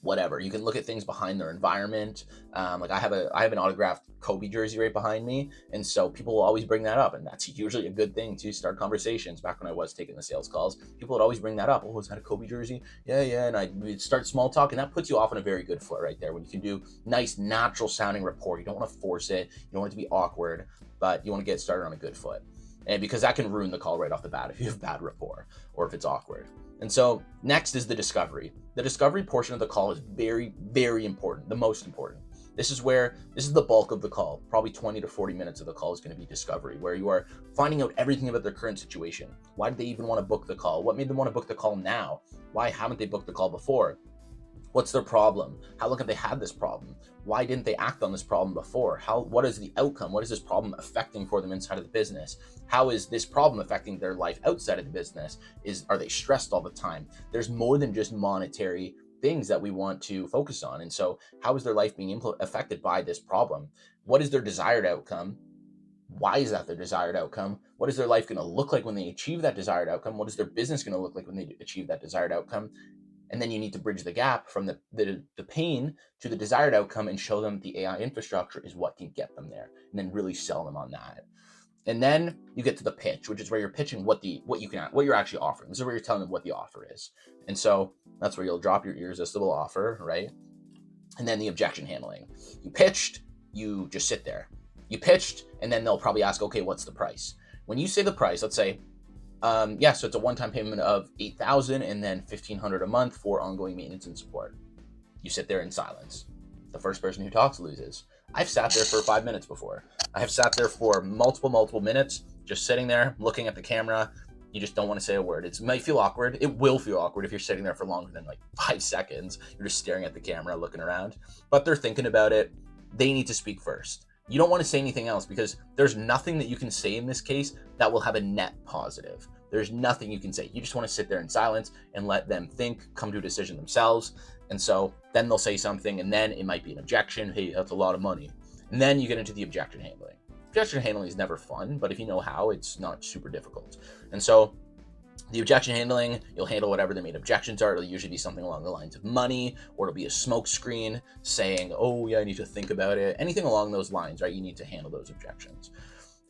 Whatever. You can look at things behind their environment. Like I have an autographed Kobe jersey right behind me, and so people will always bring that up, and that's usually a good thing to start conversations. Back when I was taking the sales calls, people would always bring that up. Oh, is that a Kobe jersey? Yeah, and we'd start small talk, and that puts you off on a very good foot right there when you can do nice, natural sounding rapport. You don't want to force it. You don't want it to be awkward, but you want to get started on a good foot. And because that can ruin the call right off the bat if you have bad rapport or if it's awkward. And so next is the discovery. The discovery portion of the call is very, very important, the most important. This is the bulk of the call. Probably 20 to 40 minutes of the call is going to be discovery, where you are finding out everything about their current situation. Why did they even want to book the call? What made them want to book the call now? Why haven't they booked the call before? What's their problem? How long have they had this problem? Why didn't they act on this problem before? What is the outcome? What is this problem affecting for them inside of the business? How is this problem affecting their life outside of the business? Are they stressed all the time? There's more than just monetary things that we want to focus on. And so how is their life being affected by this problem? What is their desired outcome? Why is that their desired outcome? What is their life going to look like when they achieve that desired outcome? What is their business going to look like when they achieve that desired outcome? And then you need to bridge the gap from the pain to the desired outcome and show them the AI infrastructure is what can get them there, and then really sell them on that. And then you get to the pitch, which is where you're pitching what you're actually offering. This is where you're telling them what the offer is. And so that's where you'll drop your irresistible offer, right? And then the objection handling. You pitched, you just sit there. You pitched, and then they'll probably ask, okay, what's the price? When you say the price, let's say, so it's a one-time payment of $8,000 and then $1,500 a month for ongoing maintenance and support. You sit there in silence. The first person who talks loses. I've sat there for 5 minutes before. I have sat there for multiple minutes, just sitting there, looking at the camera. You just don't want to say a word. It might feel awkward. It will feel awkward if you're sitting there for longer than like 5 seconds. You're just staring at the camera, looking around. But they're thinking about it. They need to speak first. You don't want to say anything else because there's nothing that you can say in this case that will have a net positive. There's nothing you can say. You just want to sit there in silence and let them think, come to a decision themselves. And so then they'll say something, and then it might be an objection. Hey, that's a lot of money. And then you get into the objection handling. Objection handling is never fun, but if you know how, it's not super difficult. And so the objection handling, you'll handle whatever their main objections are. It'll usually be something along the lines of money, or it'll be a smoke screen saying, oh yeah, I need to think about it. Anything along those lines, right? You need to handle those objections.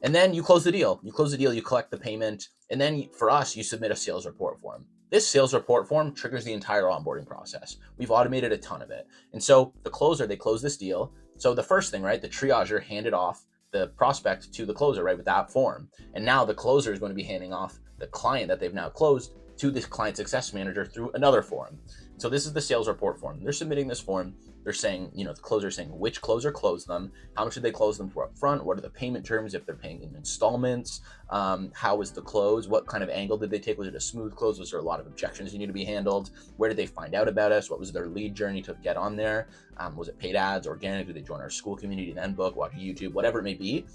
And then you close the deal. You collect the payment, and then for us, you submit a sales report form. this sales report form triggers the entire onboarding process. We've automated a ton of it. And so the closer, they close this deal. So the first thing, right, the triager handed off the prospect to the closer, right, with that form. And now the closer is going to be handing off the client that they've now closed to the client success manager through another form. So this is the sales report form. They're submitting this form. They're saying, the closer is saying which closer closed them, how much did they close them for up front, what are the payment terms if they're paying in installments, how was the close, what kind of angle did they take, was it a smooth close, was there a lot of objections you need to be handled, where did they find out about us, what was their lead journey to get on there, was it paid ads, organic, did they join our school community, then book, watch YouTube, whatever it may be.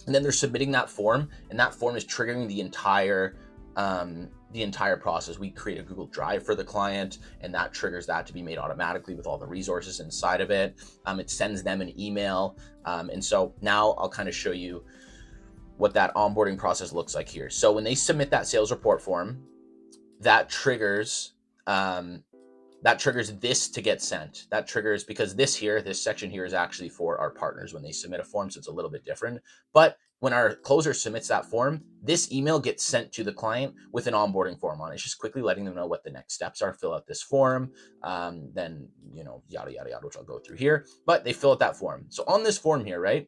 And then they're submitting that form, and that form is triggering the entire process. We create a Google Drive for the client, and that triggers that to be made automatically with all the resources inside of it. It sends them an email. And so now I'll kind of show you what that onboarding process looks like here. So when they submit that sales report form, that triggers this to get sent. That triggers, because this section here is actually for our partners when they submit a form, so it's a little bit different. But when our closer submits that form, this email gets sent to the client with an onboarding form on it. It's just quickly letting them know what the next steps are. Fill out this form, then, yada, yada, yada, which I'll go through here. But they fill out that form. So on this form here, right,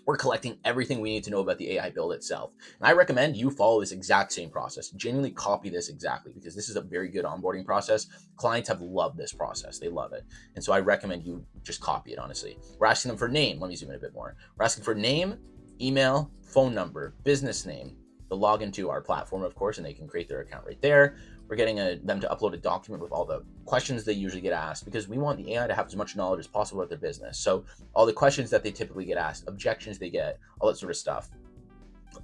we're collecting everything we need to know about the AI build itself. And I recommend you follow this exact same process. Genuinely copy this exactly, because this is a very good onboarding process. Clients have loved this process. They love it. And so I recommend you just copy it, honestly. We're asking them for name. Let me zoom in a bit more. We're asking for name, email, phone number, business name, the login to our platform, of course, and they can create their account right there. We're getting them to upload a document with all the questions they usually get asked, because we want the AI to have as much knowledge as possible about their business. So all the questions that they typically get asked, objections they get, all that sort of stuff.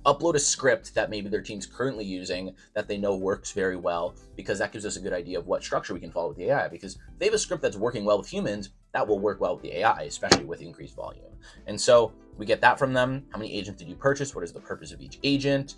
Upload a script that maybe their team's currently using that they know works very well, because that gives us a good idea of what structure we can follow with the AI. Because if they have a script that's working well with humans, that will work well with the AI, especially with increased volume. And so we get that from them. How many agents did you purchase? What is the purpose of each agent?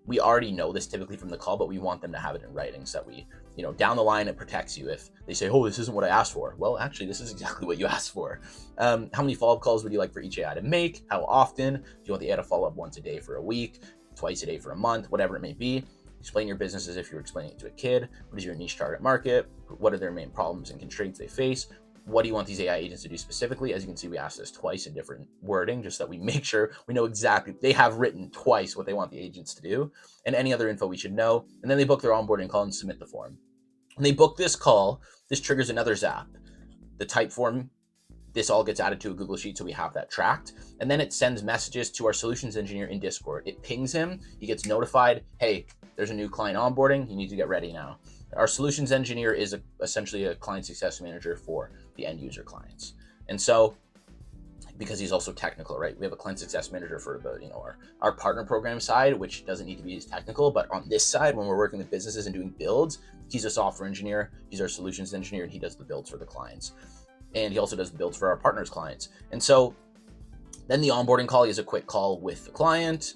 We already know this typically from the call, but we want them to have it in writing so that we, down the line, it protects you. If they say, oh, this isn't what I asked for. Well, actually, this is exactly what you asked for. How many follow-up calls would you like for each AI to make? How often? Do you want the AI to follow up once a day for a week, twice a day for a month, whatever it may be? Explain your business as if you're explaining it to a kid. What is your niche target market? What are their main problems and constraints they face? What do you want these AI agents to do specifically? As you can see, we asked this twice in different wording, just so that we make sure we know exactly. They have written twice what they want the agents to do, and any other info we should know. And then they book their onboarding call and submit the form. When they book this call, this triggers another Zap. The type form, this all gets added to a Google Sheet, so we have that tracked. And then it sends messages to our solutions engineer in Discord. It pings him. He gets notified, hey, there's a new client onboarding. You need to get ready now. Our solutions engineer is essentially a client success manager for the end user clients. And so, because he's also technical, right? We have a client success manager for the, our partner program side, which doesn't need to be as technical. But on this side, when we're working with businesses and doing builds, he's a software engineer, he's our solutions engineer, and he does the builds for the clients. And he also does the builds for our partners' clients. And so then the onboarding call is a quick call with the client.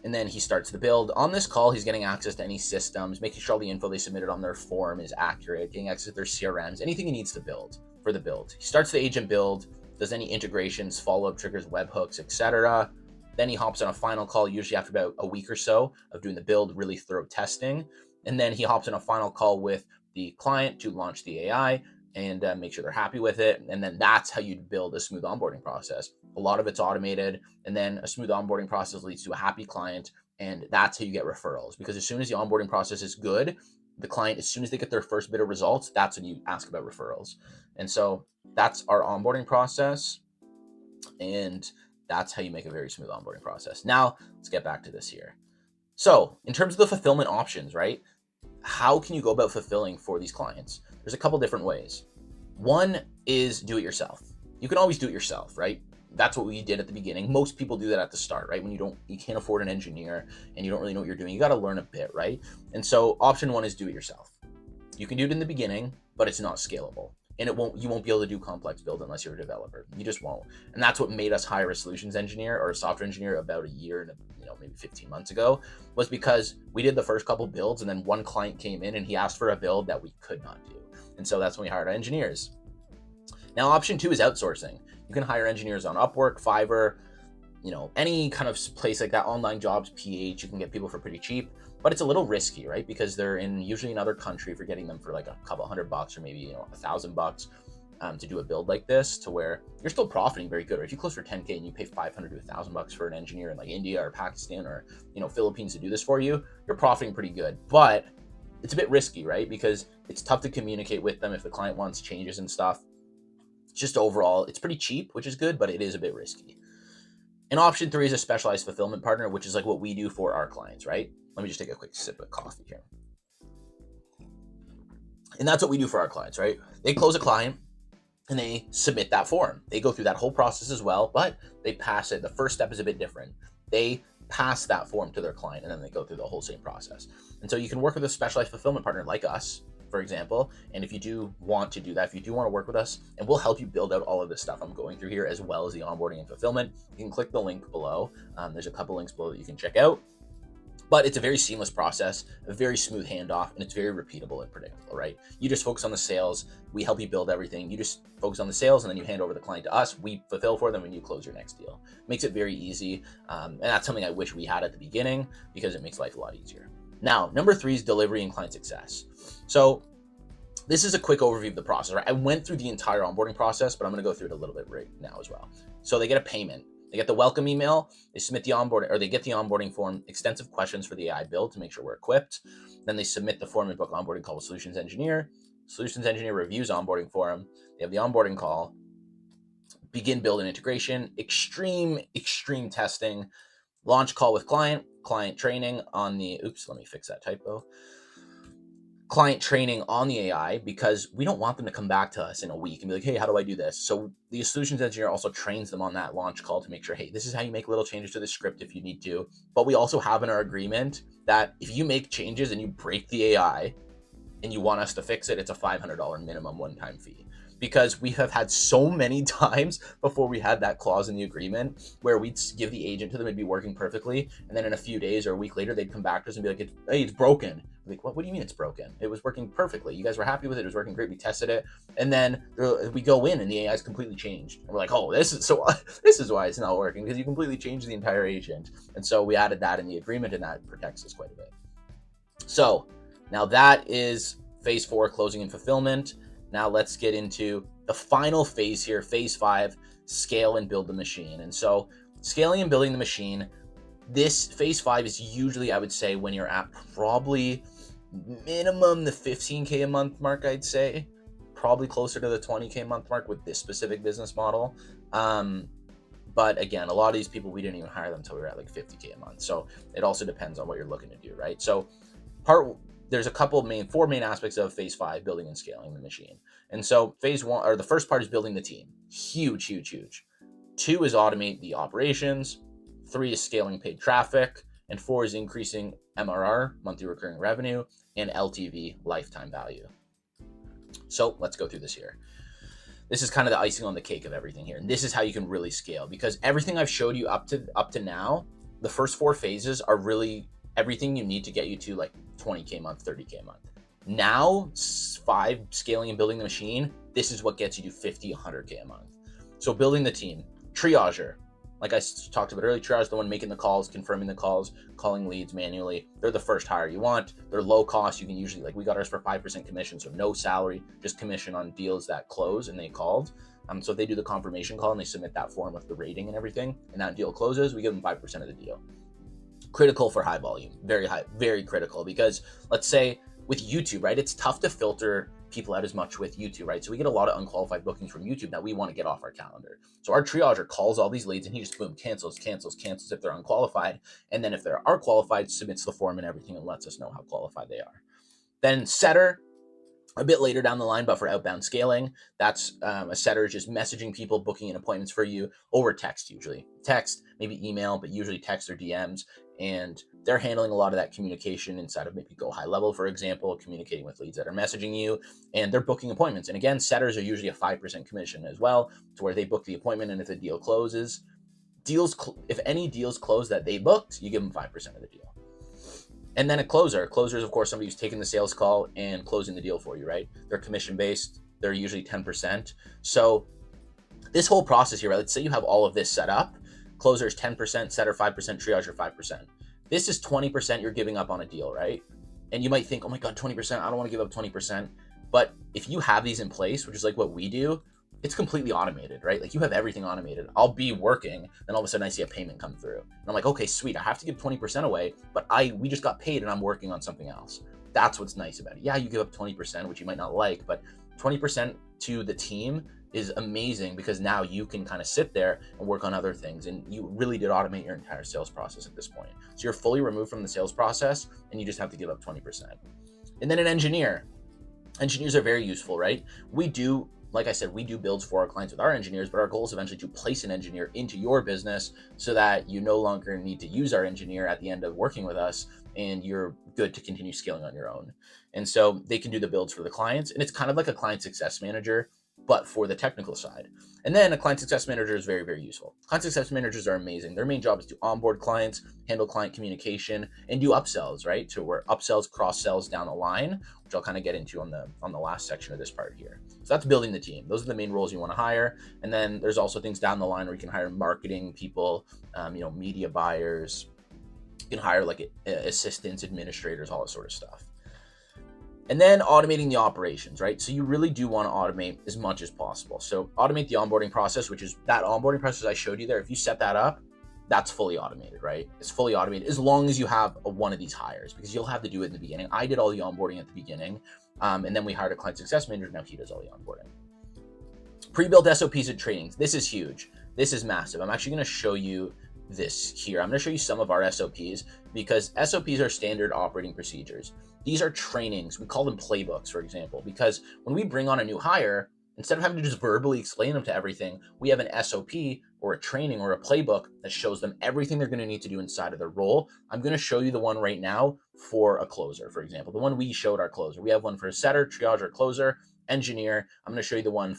And then he starts the build. On this call, he's getting access to any systems, making sure all the info they submitted on their form is accurate, getting access to their CRMs, anything he needs to build for the build. He starts the agent build, does any integrations, follow-up triggers, webhooks, etc. Then he hops on a final call, usually after about a week or so of doing the build, really thorough testing. And then he hops on a final call with the client to launch the AI and make sure they're happy with it. And then that's how you build a smooth onboarding process. A lot of it's automated, and then a smooth onboarding process leads to a happy client, and that's how you get referrals. Because as soon as the onboarding process is good, the client, as soon as they get their first bit of results, that's when you ask about referrals. And so that's our onboarding process, and that's how you make a very smooth onboarding process. Now, let's get back to this here. So in terms of the fulfillment options, right? How can you go about fulfilling for these clients? There's a couple different ways. One is do it yourself. You can always do it yourself, right? That's what we did at the beginning. Most people do that at the start, right? When you can't afford an engineer and you don't really know what you're doing, you got to learn a bit, right? And so option one is do it yourself. You can do it in the beginning, but it's not scalable. And you won't be able to do complex build unless you're a developer. You just won't. And that's what made us hire a solutions engineer or a software engineer about a year and maybe 15 months ago, was because we did the first couple builds and then one client came in and he asked for a build that we could not do. And so that's when we hired our engineers. Now, option two is outsourcing. You can hire engineers on Upwork, Fiverr, any kind of place like that, online jobs, PH, you can get people for pretty cheap, but it's a little risky, right? Because they're usually another country. If you're getting them for like a couple $100 or maybe $1,000 to do a build like this, to where you're still profiting very good. Or if you close for 10K and you pay 500 to $1,000 for an engineer in like India or Pakistan or Philippines to do this for you, you're profiting pretty good. But it's a bit risky, right? Because it's tough to communicate with them if the client wants changes and stuff. Just overall, it's pretty cheap, which is good, but it is a bit risky. And option 3 is a specialized fulfillment partner, which is like what we do for our clients, right? Let me just take a quick sip of coffee here. And that's what we do for our clients, right? They close a client and they submit that form. They go through that whole process as well, but they pass it. The first step is a bit different. They pass that form to their client and then they go through the whole same process. And so you can work with a specialized fulfillment partner like us, for example. And if you do want to do that, if you do want to work with us, and we'll help you build out all of this stuff I'm going through here, as well as the onboarding and fulfillment, you can click the link below. There's a couple links below that you can check out. But it's a very seamless process, a very smooth handoff, and it's very repeatable and predictable, right? You just focus on the sales. We help you build everything. You just focus on the sales, and then you hand over the client to us. We fulfill for them, and you close your next deal. Makes it very easy, and that's something I wish we had at the beginning because it makes life a lot easier. Now, number 3 is delivery and client success. So this is a quick overview of the process, right? I went through the entire onboarding process, but I'm going to go through it a little bit right now as well. So they get a payment. They get the welcome email, they submit the onboarding, or they get the onboarding form, extensive questions for the AI build to make sure we're equipped. Then they submit the form and book onboarding call with Solutions Engineer. Solutions Engineer reviews onboarding form. They have the onboarding call, begin build and integration, extreme testing, launch call with client training on the, let me fix that typo. Client training on the AI, because we don't want them to come back to us in a week and be like, hey, how do I do this? So the solutions engineer also trains them on that launch call to make sure, hey, this is how you make little changes to the script if you need to. But we also have in our agreement that if you make changes and you break the AI and you want us to fix it, it's a $500 minimum one-time fee. Because we have had so many times before we had that clause in the agreement where we'd give the agent to them, it'd be working perfectly, and then in a few days or a week later, they'd come back to us and be like, hey, it's broken. Like, what do you mean it's broken? It was working perfectly. You guys were happy with it. It was working great. We tested it. And then we go in and the AI is completely changed. And we're like, oh, this is why it's not working, because you completely changed the entire agent. And so we added that in the agreement, and that protects us quite a bit. So now that is phase 4, closing and fulfillment. Now let's get into the final phase here, phase 5, scale and build the machine. And so scaling and building the machine, this phase 5 is usually, I would say, when you're at probably minimum the 15K a month mark, I'd say, probably closer to the 20K a month mark with this specific business model. But again, a lot of these people, we didn't even hire them until we were at like 50K a month. So it also depends on what you're looking to do, right? So there's a couple four main aspects of phase 5, building and scaling the machine. And so phase 1, or the first part, is building the team. Huge. 2 is automate the operations. 3 is scaling paid traffic. And 4 is increasing MRR, monthly recurring revenue, and LTV, lifetime value. So let's go through this here. This is kind of the icing on the cake of everything here. And this is how you can really scale, because everything I've showed you up to now, the first 4 phases are really everything you need to get you to like 20K a month, 30K a month. Now, 5, scaling and building the machine, this is what gets you to 50, 100K a month. So building the team, triager. Like I talked about earlier, triage is the one making the calls, confirming the calls, calling leads manually. They're the first hire you want. They're low cost. You can usually, we got ours for 5% commission, so no salary, just commission on deals that close and they called. So if they do the confirmation call and they submit that form with the rating and everything, and that deal closes, we give them 5% of the deal. Critical for high volume, very critical, because let's say with YouTube, right, it's tough to filter people out as much with YouTube, right? So we get a lot of unqualified bookings from YouTube that we want to get off our calendar. So our triager calls all these leads and he just boom, cancels if they're unqualified. And then if they are qualified, submits the form and everything and lets us know how qualified they are. Then setter, a bit later down the line, but for outbound scaling, that's a setter just messaging people, booking in appointments for you over text, usually. Text, maybe email, but usually text or DMs. And they're handling a lot of that communication inside of maybe Go High Level, for example, communicating with leads that are messaging you, and they're booking appointments. And again, setters are usually a 5% commission as well, to where they book the appointment, and if the deal closes, if any deals close that they booked, you give them 5% of the deal. And then a closer. A closer is, of course, somebody who's taking the sales call and closing the deal for you, right? They're commission-based. They're usually 10%. So this whole process here, right? Let's say you have all of this set up. closer is 10%, setter 5%, triager 5%. This is 20% you're giving up on a deal, right? And you might think, oh my God, 20%, I don't want to give up 20%. But if you have these in place, which is like what we do, it's completely automated, right? Like you have everything automated. I'll be working, then all of a sudden I see a payment come through. And I'm like, okay, sweet, I have to give 20% away, but we just got paid and I'm working on something else. That's what's nice about it. Yeah, you give up 20%, which you might not like, but 20% to the team is amazing because now you can kind of sit there and work on other things, and you really did automate your entire sales process at this point. So you're fully removed from the sales process and you just have to give up 20%. And then an engineer. Engineers are very useful, right? Like I said, we do builds for our clients with our engineers, but our goal is eventually to place an engineer into your business so that you no longer need to use our engineer at the end of working with us, and you're good to continue scaling on your own. And so they can do the builds for the clients, and it's kind of like a client success manager, but for the technical side. And then a client success manager is very, very useful. Client success managers are amazing. Their main job is to onboard clients, handle client communication, and do upsells, right? To where upsells, cross sells down the line, which I'll kind of get into on the last section of this part here. So that's building the team. Those are the main roles you want to hire. And then there's also things down the line where you can hire marketing people, media buyers. You can hire like assistants, administrators, all that sort of stuff. And then automating the operations, right? So you really do want to automate as much as possible. So automate the onboarding process, which is that onboarding process I showed you there. If you set that up, that's fully automated, right? It's fully automated as long as you have one of these hires, because you'll have to do it in the beginning. I did all the onboarding at the beginning, and then we hired a client success manager. Now he does all the onboarding. Pre-built SOPs and trainings. This is huge. This is massive. I'm actually going to show you this here. I'm going to show you some of our SOPs, because SOPs are standard operating procedures. These are trainings. We call them playbooks, for example, because when we bring on a new hire, instead of having to just verbally explain them to everything, we have an SOP or a training or a playbook that shows them everything they're going to need to do inside of their role. I'm going to show you the one right now for a closer, for example, the one we showed our closer. We have one for a setter, triager, closer, engineer. I'm going to show you the one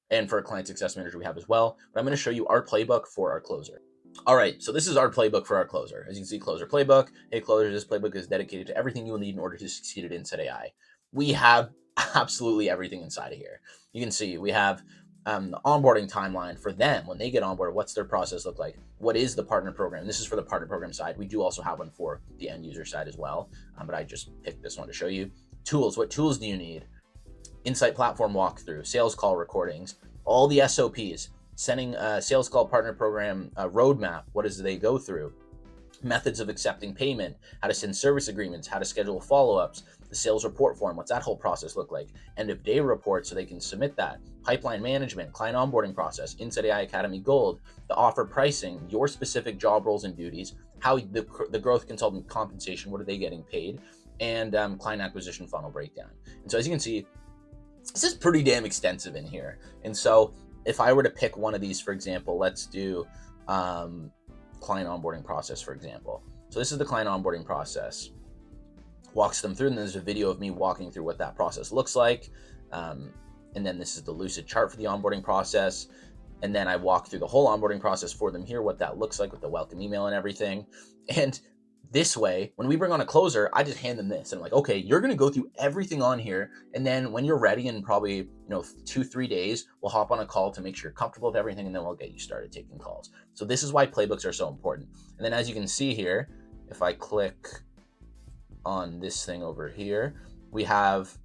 and for a client success manager we have as well. But I'm going to show you our playbook for our closer. All right, so this is our playbook for our closer. As you can see, closer playbook. Hey, closer, this playbook is dedicated to everything you will need in order to succeed at Insight AI. We have absolutely everything inside of here. You can see we have the onboarding timeline for them when they get onboarded. What's their process look like? What is the partner program? This is for the partner program side. We do also have one for the end user side as well, but I just picked this one to show you. Tools. What tools do you need? Insight platform walkthrough, sales call recordings, all the SOPs. Sending a sales call partner program roadmap. What does they go through? Methods of accepting payment, how to send service agreements, how to schedule follow-ups, the sales report form. What's that whole process look like? End of day report so they can submit that. Pipeline management, client onboarding process, Insight AI Academy Gold, the offer pricing, your specific job roles and duties, how the growth consultant compensation, what are they getting paid, and client acquisition funnel breakdown. And so as you can see, this is pretty damn extensive in here. And so if I were to pick one of these, for example, let's do client onboarding process, for example. So this is the client onboarding process. Walks them through, and there's a video of me walking through what that process looks like. And then this is the lucid chart for the onboarding process. And then I walk through the whole onboarding process for them here, what that looks like with the welcome email and everything. And this way, when we bring on a closer, I just hand them this. And I'm like, okay, you're going to go through everything on here. And then when you're ready in probably 2-3 days, we'll hop on a call to make sure you're comfortable with everything. And then we'll get you started taking calls. So this is why playbooks are so important. And then as you can see here, if I click on this thing over here, we have,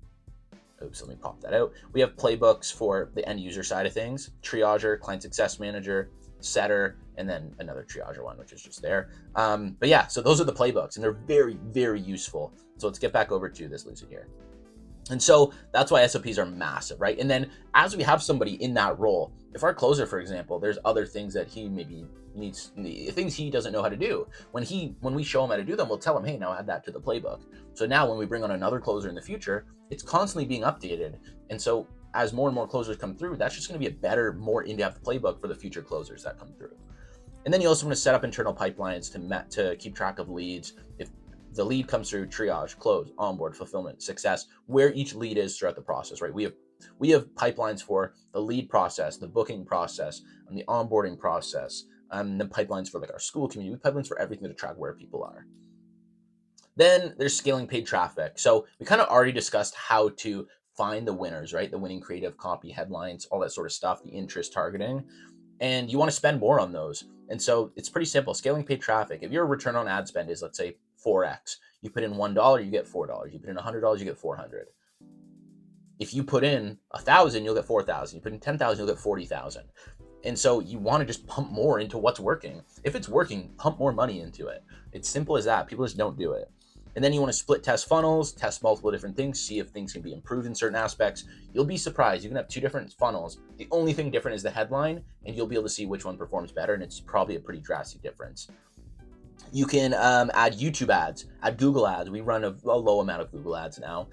oops, let me pop that out. We have playbooks for the end user side of things, triager, client success manager, setter, and then another triager one, which is just there. But yeah, so those are the playbooks, and they're very, very useful. So let's get back over to this Lucid here. And so that's why SOPs are massive, right? And then as we have somebody in that role, if our closer, for example, there's other things that he maybe needs, things he doesn't know how to do. When we show him how to do them, we'll tell him, hey, now add that to the playbook. So now when we bring on another closer in the future, it's constantly being updated. And so as more and more closers come through, that's just going to be a better, more in-depth playbook for the future closers that come through. And then you also want to set up internal pipelines to keep track of leads. If the lead comes through, triage, close, onboard, fulfillment, success, where each lead is throughout the process, right? We have pipelines for the lead process, the booking process, and the onboarding process, and the pipelines for like our school community, pipelines for everything to track where people are. Then there's scaling paid traffic. So we kind of already discussed how to find the winners, right? The winning creative, copy, headlines, all that sort of stuff, the interest targeting. And you want to spend more on those. And so it's pretty simple. Scaling paid traffic. If your return on ad spend is, let's say, 4x, you put in $1, you get $4. You put in $100, you get $400. If you put in 1,000, you'll get 4,000. You put in 10,000, you'll get 40,000. And so you want to just pump more into what's working. If it's working, pump more money into it. It's simple as that. People just don't do it. And then you want to split test funnels, test multiple different things, see if things can be improved in certain aspects. You'll be surprised. You can have 2 different funnels. The only thing different is the headline, and you'll be able to see which one performs better. And it's probably a pretty drastic difference. You can add YouTube ads, add Google ads. We run a low amount of Google ads now.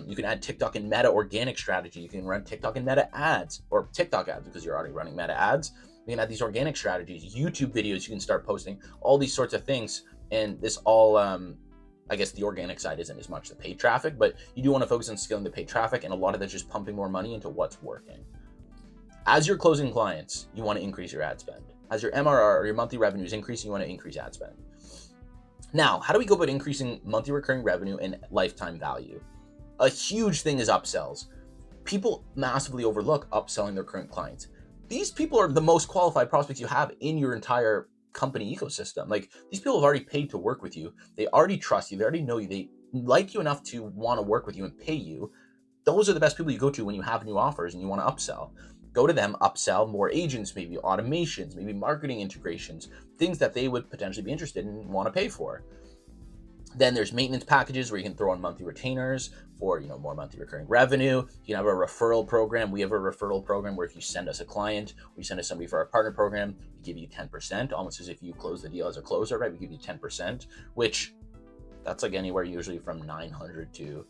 You can add TikTok and Meta organic strategy. You can run TikTok and Meta ads, or TikTok ads because you're already running Meta ads. You can add these organic strategies, YouTube videos. You can start posting all these sorts of things. And this all, I guess the organic side isn't as much the paid traffic, but you do want to focus on scaling the paid traffic. And a lot of that's just pumping more money into what's working. As you're closing clients, you want to increase your ad spend. As your MRR or your monthly revenue is increasing, you want to increase ad spend. Now, how do we go about increasing monthly recurring revenue and lifetime value? A huge thing is upsells. People massively overlook upselling their current clients. These people are the most qualified prospects you have in your entire company ecosystem. Like, these people have already paid to work with you. They already trust you. They already know you. They like you enough to want to work with you and pay you. Those are the best people you go to when you have new offers and you want to upsell. Go to them, upsell more agents, maybe automations, maybe marketing integrations, things that they would potentially be interested in and want to pay for. Then there's maintenance packages where you can throw on monthly retainers for, more monthly recurring revenue. You can have a referral program. We have a referral program where if you send us a client, we send us somebody for our partner program, we give you 10%, almost as if you close the deal as a closer, right? We give you 10%, which that's like anywhere usually from $900 to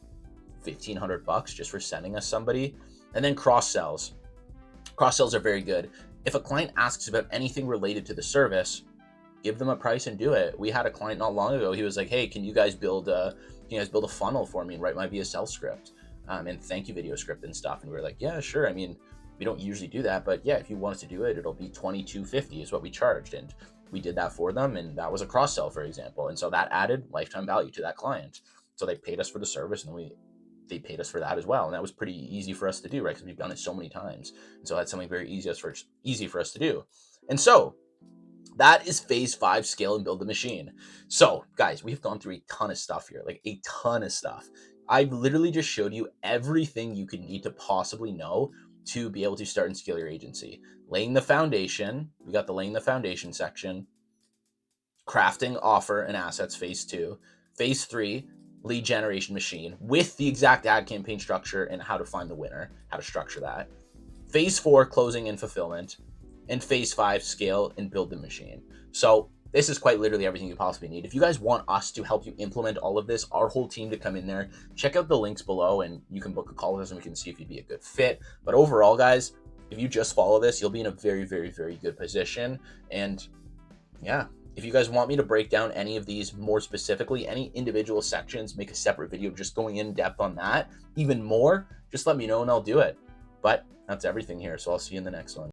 $1,500 just for sending us somebody. And then cross sells. Cross sells are very good. If a client asks about anything related to the service, give them a price and do it. We had a client not long ago. He was like, "Hey, can you guys build a funnel for me and write my VSL script and thank you video script and stuff?" And we were like, "Yeah, sure. I mean, we don't usually do that, but yeah, if you want us to do it, it'll be $22.50 is what we charged." And we did that for them, and that was a cross sell, for example. And so that added lifetime value to that client. So they paid us for the service, and they paid us for that as well. And that was pretty easy for us to do, right? Because we've done it so many times. And so that's something very easy for us to do. And so that is phase 5, scale and build the machine. So guys, we've gone through a ton of stuff here, like a ton of stuff. I've literally just showed you everything you could need to possibly know to be able to start and scale your agency. Laying the foundation, we got the laying the foundation section, crafting offer and assets, phase 2, phase 3, lead generation machine with the exact ad campaign structure and how to find the winner, how to structure that. Phase 4, closing and fulfillment. And phase 5, scale and build the machine. So this is quite literally everything you possibly need. If you guys want us to help you implement all of this, our whole team to come in there, check out the links below and you can book a call with us and we can see if you'd be a good fit. But overall, guys, if you just follow this, you'll be in a very, very, very good position. And yeah, if you guys want me to break down any of these more specifically, any individual sections, make a separate video just going in depth on that, even more, just let me know and I'll do it. But that's everything here. So I'll see you in the next one.